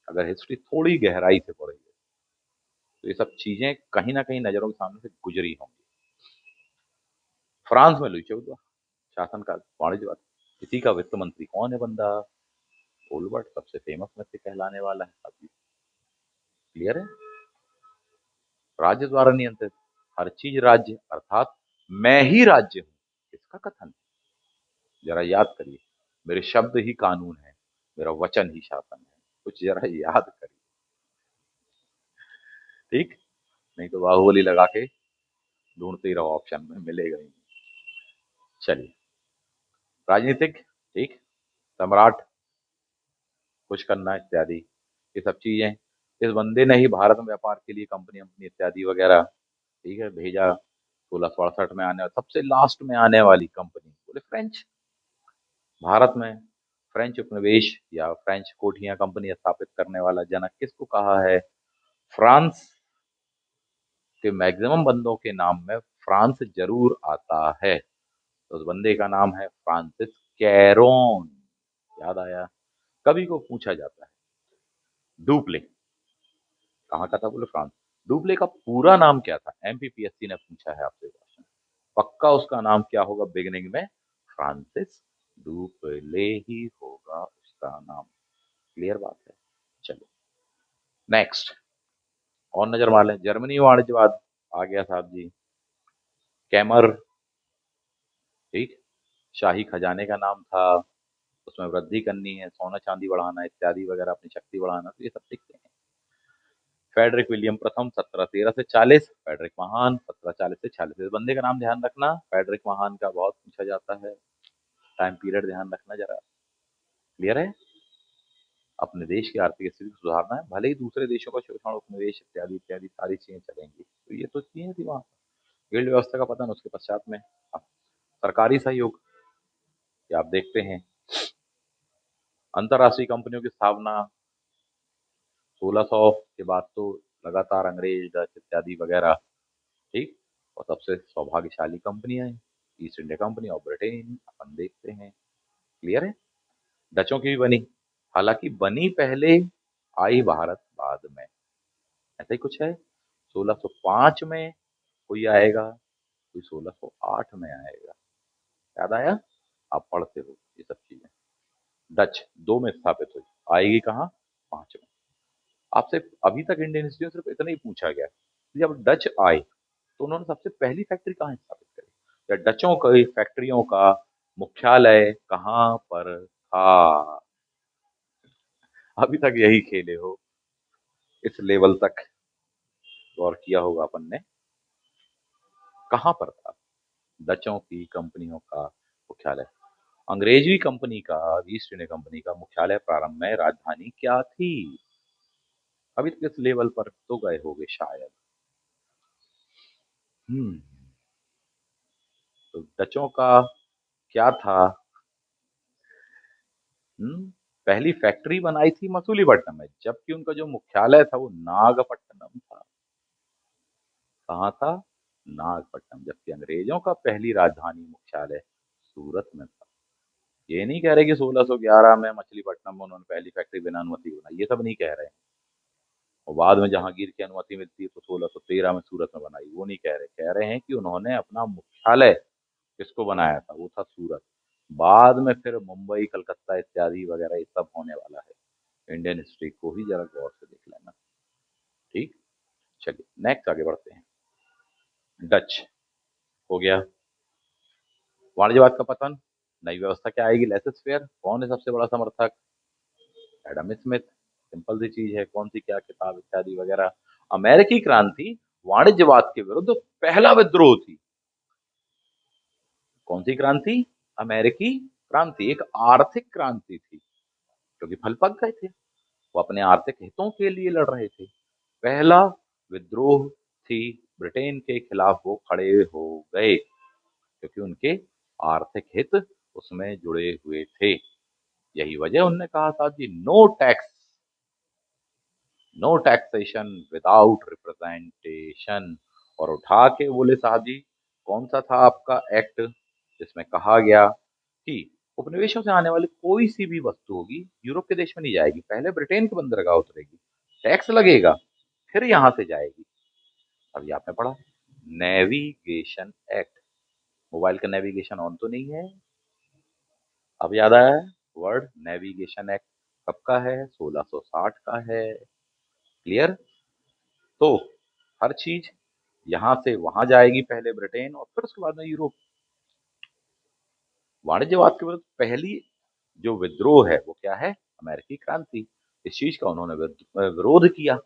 अगर हिस्ट्री थोड़ी गहराई से पढ़ेंगे तो ये सब चीजें कहीं ना कहीं नजरों के सामने से गुजरी होंगी। फ्रांस में लुई हुआ शासनकाल, वाणिज्यवाद। इसी का वित्त मंत्री कौन है बंदा? कोलबर्ट, सबसे फेमस में से कहलाने वाला है अभी। क्लियर है? राज्य द्वारा नियंत्रित, हर चीज राज्य, अर्थात मैं ही राज्य हूं, इसका कथन। जरा याद करिए, मेरे शब्द ही कानून है, मेरा वचन ही शासन है। कुछ जरा याद करिए। ठीक, नहीं तो बाहुबली लगा के ढूंढते ही रहो, ऑप्शन में मिलेगा ही नहीं। चलिए, राजनीतिक, ठीक, सम्राट, खुश करना इत्यादि, ये सब चीजें। इस बंदे ने ही भारत में व्यापार के लिए कंपनी कंपनी इत्यादि वगैरह, ठीक है, भेजा। 1667 में आने, सबसे लास्ट में आने वाली कंपनी बोले फ्रेंच। भारत में फ्रेंच उपनिवेश या फ्रेंच कोठियां कंपनी स्थापित करने वाला जनक किसको कहा है? फ्रांस के मैक्सिमम बंदों के नाम में फ्रांस जरूर आता है, तो उस बंदे का नाम है फ्रांसिस कैरोन। याद आया? कभी को पूछा जाता है डुप्ले कहाँ का था, बोले फ्रांस। डुप्ले का पूरा नाम क्या था? एमपीपीएससी ने पूछा है आपसे क्वेश्चन। पक्का उसका नाम क्या होगा बिगिनिंग में? फ्रांसिस डुप्ले ही होगा उसका नाम। क्लियर बात है? चलो नेक्स्ट, और नजर मार लें। जर्मनी वाणिज्यवाद आ गया साहब जी। कैमर, ठीक, शाही खजाने का नाम था। उसमें वृद्धि करनी है, सोना चांदी बढ़ाना इत्यादि वगैरह, अपनी शक्ति बढ़ाना, तो ये सब सीखते हैं। फेडरिक विलियम प्रथम 1713 से 40, फेडरिक महान 1740 से 46। इस बंदे का नाम ध्यान रखना, फेडरिक महान का बहुत पूछा जाता है। टाइम पीरियड ध्यान रखना जरा। क्लियर है? अपने देश की आर्थिक स्थिति को सुधारना है, भले ही दूसरे देशों का शोषण, उपनिवेश इत्यादि इत्यादि सारी चीजें चलेंगी, तो ये तो चीजें थी वहां। गिल्ड व्यवस्था का पतन, उसके पश्चात में अब सरकारी सहयोग, ये आप देखते हैं। अंतर्राष्ट्रीय कंपनियों की स्थापना 1600 के बाद तो लगातार अंग्रेज, डच इत्यादि वगैरह, ठीक। और सबसे सौभाग्यशाली कंपनियां हैं, east India company of Britain अपन देखते हैं। क्लियर है? डचों की भी बनी, हालांकि बनी पहले, आई भारत बाद में, ऐसा ही कुछ है। 1605 में कोई आएगा, कोई 1608 में आएगा। याद आया? आप पढ़ते हो ये सब चीजें। डच दो में स्थापित हुई, आएगी कहाँ? पांच में। आपसे अभी तक इंडियन हिस्ट्री में सिर्फ इतना ही पूछा गया कि जब डच आए तो उन्होंने सबसे पहली फैक्ट्री कहाँ स्थापित करी, या डचों की फैक्ट्रियों का मुख्यालय कहाँ पर था? अभी तक यही खेले हो, इस लेवल तक गौर किया होगा अपन ने। कहाँ पर था डचों की कंपनियों का मुख्यालय? अंग्रेजी कंपनी का, ईस्ट इंडिया कंपनी का मुख्यालय प्रारंभ में राजधानी क्या थी? अभी तक इस लेवल पर तो गए होगे शायद। हम्म तो डचों का क्या था? हम्म पहली फैक्ट्री बनाई थी मसूलीपट्टनम में, जबकि उनका जो मुख्यालय था वो नागपट्टनम था। कहाँ था? नागपट्टनम। जबकि अंग्रेजों का पहली राजधानी मुख्यालय सूरत में था। ये नहीं कह रहे कि 1611 में मछलीपट्टनम में उन्होंने पहली फैक्ट्री बिना अनुमति बनाई, ये सब नहीं कह रहे हैं। और बाद में जहांगीर की अनुमति मिलती है तो 1613 में सूरत में बनाई, वो नहीं कह रहे। कह रहे हैं कि उन्होंने अपना मुख्यालय किसको बनाया था, वो था सूरत। बाद में फिर मुंबई, कलकत्ता इत्यादि वगैरह ये सब होने वाला है। इंडियन हिस्ट्री को ही जरा गौर से देख लेना। ठीक, चलिए नेक्स्ट आगे बढ़ते हैं। डच हो गया। वाणिज्यवाद का पतन, नई व्यवस्था क्या आएगी? Laces fair. कौन है सबसे बड़ा समर्थक? Adam Smith. सिंपल सी चीज है, कौन सी क्या किताब इत्यादि वगैरह। अमेरिकी क्रांति वाणिज्यवाद के विरुद्ध पहला विद्रोह थी। कौन सी क्रांति? अमेरिकी क्रांति एक आर्थिक क्रांति थी, क्योंकि फल पक गए थे, वो अपने आर्थिक हितों के लिए लड़ रहे थे। पहला विद्रोह थी, ब्रिटेन के खिलाफ वो खड़े हो गए क्योंकि उनके आर्थिक हित उसमें जुड़े हुए थे। यही वजह उनने कहा था कि no tax, no taxation without representation. और उठा के बोले साहब जी, कौन सा था आपका एक्ट जिसमें कहा गया कि उपनिवेशों से आने वाली कोई सी भी वस्तु होगी यूरोप के देश में नहीं जाएगी, पहले ब्रिटेन के बंदरगाह उतरेगी, टैक्स लगेगा, फिर यहां से जाएगी। अभी आपने पढ़ा नेविगेशन एक्ट। मोबाइल का नेविगेशन ऑन तो नहीं है? अब याद आया वर्ड नेविगेशन एक्ट कब का है? 1660 का है। क्लियर? तो हर चीज यहां से वहां जाएगी, पहले ब्रिटेन और फिर उसके बाद में यूरोप। वाणिज्यवाद के विरुद्ध पहली जो विद्रोह है वो क्या है? अमेरिकी क्रांति। इस चीज का उन्होंने विरोध किया।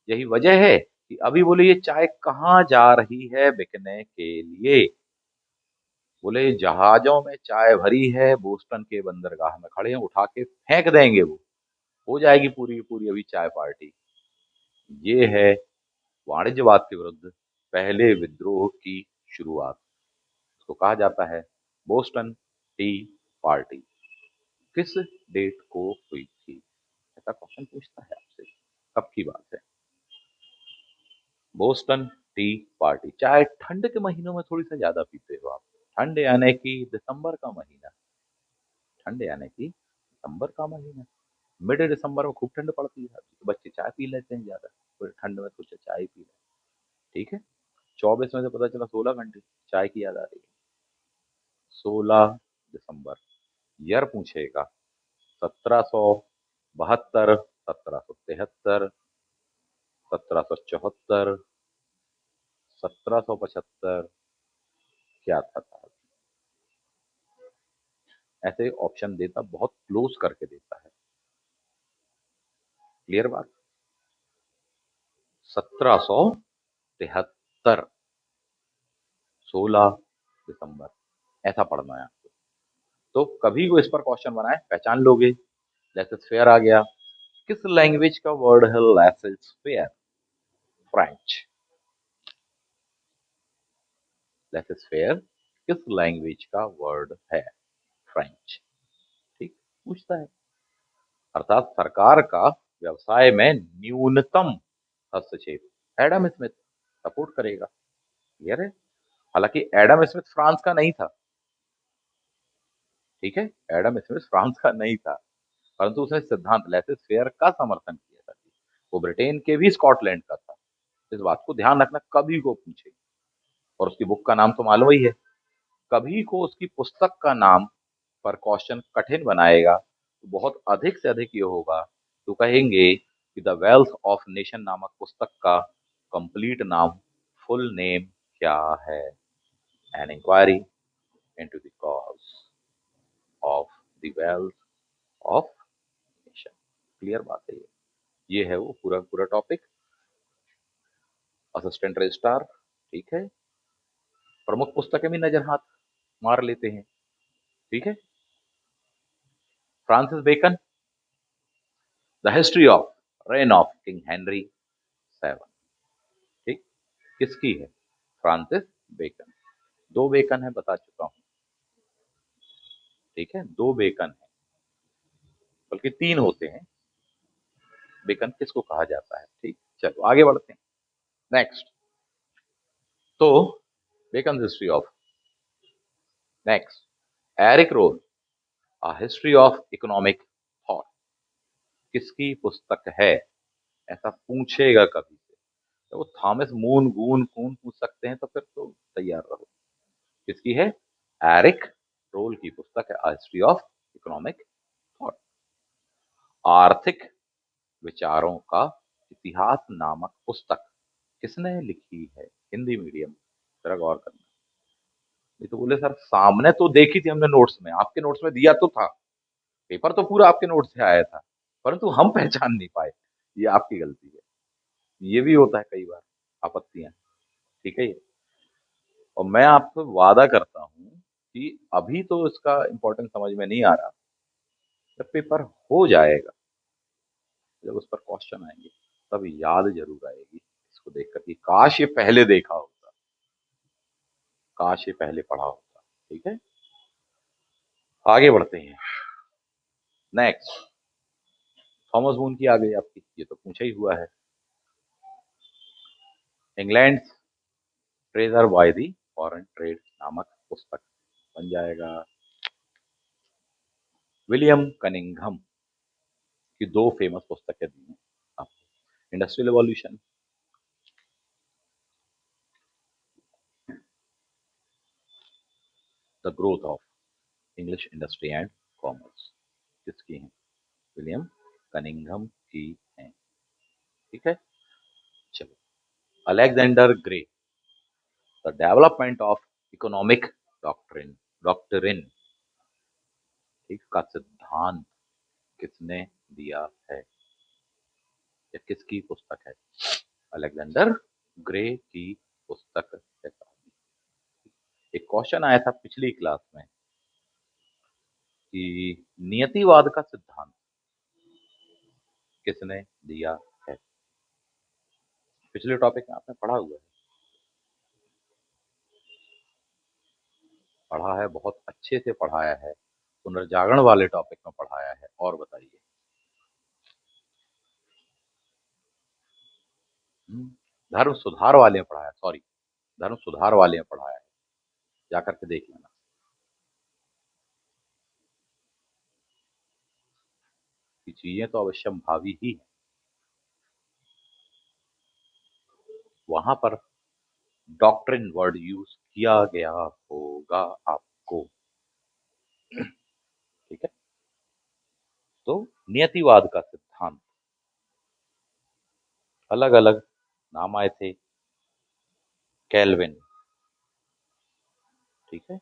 यही वजह है कि अभी बोले ये चाय कहाँ जा रही है बिकने के लिए? बोले जहाजों में चाय भरी है, बोस्टन के बंदरगाह में खड़े हैं, उठा के फेंक देंगे वो, हो जाएगी पूरी की पूरी अभी चाय पार्टी। ये है वाणिज्यवाद के विरुद्ध पहले विद्रोह की शुरुआत। इसको कहा जाता है बोस्टन टी पार्टी। किस डेट को हुई थी? ऐसा क्वेश्चन पूछता है आपसे, कब की बात है? Boston T party. चाय ठंड के महीनों में थोड़ी सा ज्यादा पीते हो आप। ठंड यानी कि दिसंबर का महीना, ठंड यानी कि दिसंबर का महीना। मिड दिसंबर में खूब ठंड पड़ती है, तो बच्चे चाय पी लेते हैं ज्यादा, तो ठंड में सोचे चाय पी लें। ठीक है, 24 में से पता चला 16 घंटे चाय की याद आ रही है। 16 दिसंबर, ईयर पूछेगा 1772, 1773, 1774, 1775, क्या था? ऐसे ऑप्शन देता, बहुत क्लोज करके देता है। क्लियर बात? 1773, 16 दिसंबर, ऐसा पढ़ना है आपको। तो कभी को इस पर क्वेश्चन बनाए पहचान लोगे। लेसेस फेयर आ गया। किस लैंग्वेज का वर्ड है laces fair? French. Laces fair किस लैंग्वेज का वर्ड है? फ्रेंच। ठीक, पूछता है। अर्थात सरकार का व्यवसाय में न्यूनतम हस्तक्षेप एडम स्मिथ सपोर्ट करेगा। क्लियर है? हालांकि एडम स्मिथ फ्रांस का नहीं था, ठीक है, एडम स्मिथ फ्रांस का नहीं था, परंतु उसने सिद्धांत लेसिस फेयर का समर्थन किया था। वो ब्रिटेन के भी स्कॉटलैंड का था। इस बात को ध्यान रखना, कभी को पूछे। और उसकी बुक का नाम तो मालूम ही है। कभी को उसकी पुस्तक का नाम पर क्वेश्चन कठिन बनाएगा तो बहुत अधिक से अधिक ये होगा तो कहेंगे कि द वेल्थ ऑफ नेशन नामक पुस्तक का कंप्लीट नाम, फुल नेम क्या है? An inquiry into the cause of the wealth of nation. Clear बात है ये है वो पूरा पूरा टॉपिक। असिस्टेंट रजिस्ट्रार, ठीक है, प्रमुख पुस्तकें भी नजर हाथ मार लेते हैं, ठीक है। Francis Bacon, the history of reign of king Henry seven, ठीक, किसकी है? Francis bacon. दो बेकन है, बता चुका हूं, ठीक है, दो बेकन है, बल्कि तीन होते हैं। बेकन किसको कहा जाता है? ठीक, चलो आगे बढ़ते हैं। नेक्स्ट, तो Bacon history of, next Eric Roll, a history of economic thought, किसकी पुस्तक है? ऐसा पूछेगा कभी से तो वो थॉमस मून गून कून पूछ सकते हैं, तो फिर तो तैयार रहो। किसकी है? एरिक रोल की पुस्तक है, हिस्ट्री ऑफ इकोनॉमिक थॉट। आर्थिक विचारों का इतिहास नामक पुस्तक किसने लिखी है? हिंदी मीडियम, जरा गौर करना। ये तो बोले सर सामने तो देखी थी हमने नोट्स में, आपके नोट्स में दिया तो था, पेपर तो पूरा आपके नोट्स से आया था, परंतु हम पहचान नहीं पाए। ये आपकी गलती है, ये भी होता है कई बार, आपत्तियां, ठीक है ये। और मैं आपसे वादा करता हूँ कि अभी तो इसका इम्पोर्टेंस समझ में नहीं आ रहा, जब पेपर हो जाएगा, जब उस पर क्वेश्चन आएंगे, तब याद जरूर आएगी इसको देख कर कि काश ये पहले देखा होता, काश ये पहले पढ़ा होता, ठीक है। आगे बढ़ते हैं। नेक्स्ट, थॉमस मून की आ गई आपकी, ये तो पूछा ही हुआ है। England treasure by the foreign trade नामक पुस्तक बन जाएगा। विलियम कनिंघम की दो फेमस पुस्तकें दी हैं आपको, industrial evolution, the growth of English industry and commerce, किसकी हैं? विलियम कनिंघम की हैं, ठीक है। चलो, Alexander grey, the development of economic doctrine, doctrine, ठीक, का सिद्धांत किसने दिया है? या किसकी पुस्तक है? अलेक्जेंडर ग्रे की पुस्तक है। एक क्वेश्चन आया था पिछली क्लास में कि नियतिवाद का सिद्धांत किसने दिया है? पिछले टॉपिक में आपने पढ़ा हुआ है, पढ़ा है, बहुत अच्छे से पढ़ाया है, पुनर्जागरण वाले टॉपिक में पढ़ाया है। और बताइए। धर्म सुधार वाले में पढ़ाया, सॉरी, धर्म सुधार वाले में पढ़ाया है, जाकर के देख लेना। ये चीजें तो अवश्यम भावी ही है, वहां पर डॉक्ट्रिन वर्ड यूज किया गया होगा आपको, ठीक है। तो नियतिवाद का सिद्धांत, अलग अलग नाम आए थे, कैल्विन, ठीक है,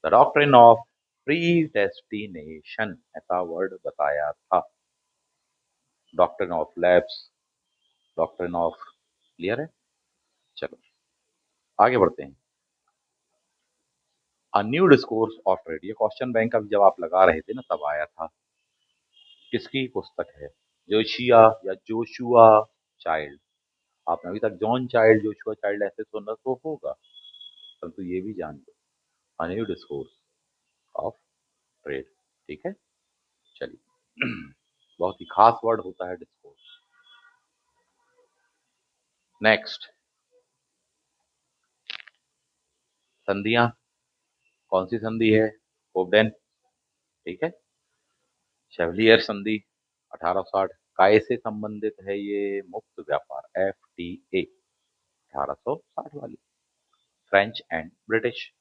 द डॉक्ट्रिन ऑफ प्रीडेस्टिनेशन, ऐसा वर्ड बताया था, doctrine of labs, doctrine of, clear है। चलो आगे बढ़ते हैं। अ न्यू डिस्कोर्स ऑफ ट्रेड, ये क्वेश्चन बैंक अभी जब आप लगा रहे थे ना तब आया था, किसकी पुस्तक है? जोशिया या जोशुआ चाइल्ड। आपने अभी तक जॉन चाइल्ड, जोशुआ चाइल्ड ऐसे सुना तो होगा, परंतु ये भी जान लो, a new discourse of trade, ठीक है। चलिए, बहुत ही खास वर्ड होता है डिस्कोर्स। नेक्स्ट, संधियां, कौन सी संधि है? कोबडेन, ठीक है। शेवलियर संधि 1860, काय से संबंधित है ये? मुक्त व्यापार, FTA 1860 वाली। French and British.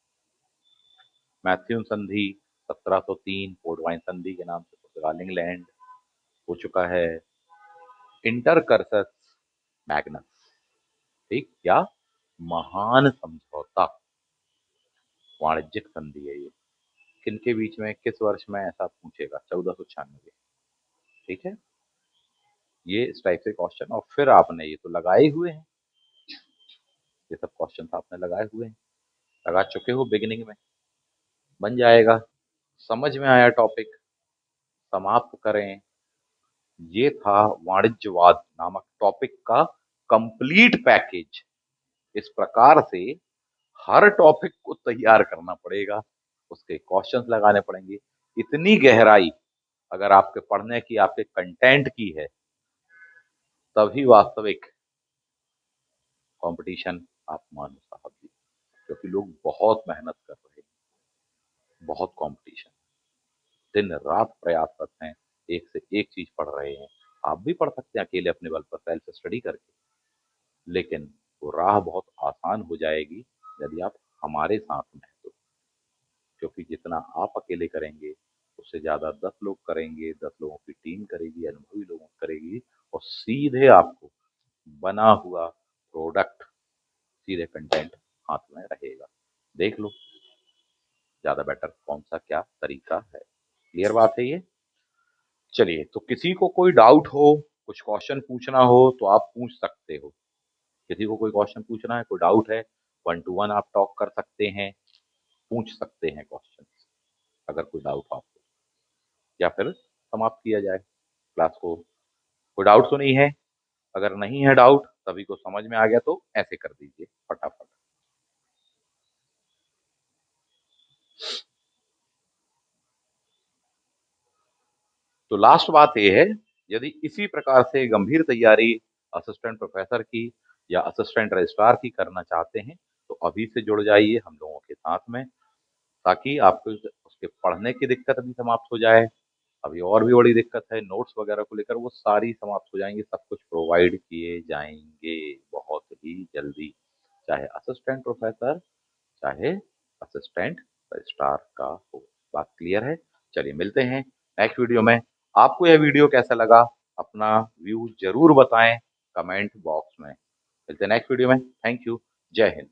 मैथ्यून संधि 1703, पोर्टवाइन संधि के नाम से पुर्तगाल इंग्लैंड हो चुका है। इंटरकर्सस मैग्नस, ठीक, या महान समझौता, वाणिज्यिक संधि है ये। किनके बीच में, किस वर्ष में, ऐसा पूछेगा, 1496, ठीक है। ये इस टाइप से क्वेश्चन, और फिर आपने ये तो लगाए हुए हैं, ये सब क्वेश्चन आपने लगाए हुए हैं, लगा चुके हो बिगिनिंग में, बन जाएगा। समझ में आया टॉपिक? समाप्त करें। ये था वाणिज्यवाद नामक टॉपिक का कंप्लीट पैकेज। इस प्रकार से हर टॉपिक को तैयार करना पड़ेगा, उसके क्वेश्चंस लगाने पड़ेंगे। इतनी गहराई अगर आपके पढ़ने की, आपके कंटेंट की है, तभी वास्तविक कंपटीशन आप मानो साहब जी, क्योंकि लोग बहुत मेहनत कर रहे हैं, बहुत कंपटीशन, दिन रात प्रयासरत हैं, एक से एक चीज पढ़ रहे हैं। आप भी पढ़ सकते हैं अकेले अपने बल पर सेल्फ स्टडी करके, लेकिन वो राह बहुत आसान हो जाएगी यदि आप हमारे साथ में हैं तो। क्योंकि जितना आप अकेले करेंगे, उससे ज्यादा 10 लोग करेंगे, 10 लोगों की टीम करेगी, अनुभवी लोगों करेगी, और सीधे आपको बना हुआ प्रोडक्ट, सीधे कंटेंट हाथ में रहेगा। देख लो ज्यादा बेटर कौन सा क्या तरीका है। क्लियर बात है ये? चलिए, तो किसी को कोई डाउट हो, कुछ क्वेश्चन पूछना हो तो आप पूछ सकते हो। किसी को कोई क्वेश्चन पूछना है, कोई डाउट है, 1 to 1 आप टॉक कर सकते हैं, पूछ सकते हैं क्वेश्चन, अगर कोई डाउट हो आपको, या फिर समाप्त किया जाए क्लास को। कोई डाउट तो नहीं है? अगर नहीं है डाउट, सभी को समझ में आ गया, तो ऐसे कर दीजिए फटाफट। तो लास्ट बात यह है, यदि इसी प्रकार से गंभीर तैयारी असिस्टेंट प्रोफेसर की या असिस्टेंट रजिस्ट्रार की करना चाहते हैं, तो अभी से जुड़ जाइए हम लोगों के साथ में, ताकि आपको उसके पढ़ने की दिक्कत भी समाप्त हो जाए। अभी और भी बड़ी दिक्कत है नोट्स वगैरह को लेकर, वो सारी समाप्त हो जाएंगी, सब कुछ प्रोवाइड किए जाएंगे बहुत ही जल्दी, चाहे असिस्टेंट प्रोफेसर, चाहे असिस्टेंट रजिस्ट्रार का हो। बात क्लियर है? चलिए मिलते हैं नेक्स्ट वीडियो में। आपको यह वीडियो कैसा लगा, अपना व्यू जरूर बताएं कमेंट बॉक्स में। मिलते हैं नेक्स्ट वीडियो में। Thank you. जय हिंद।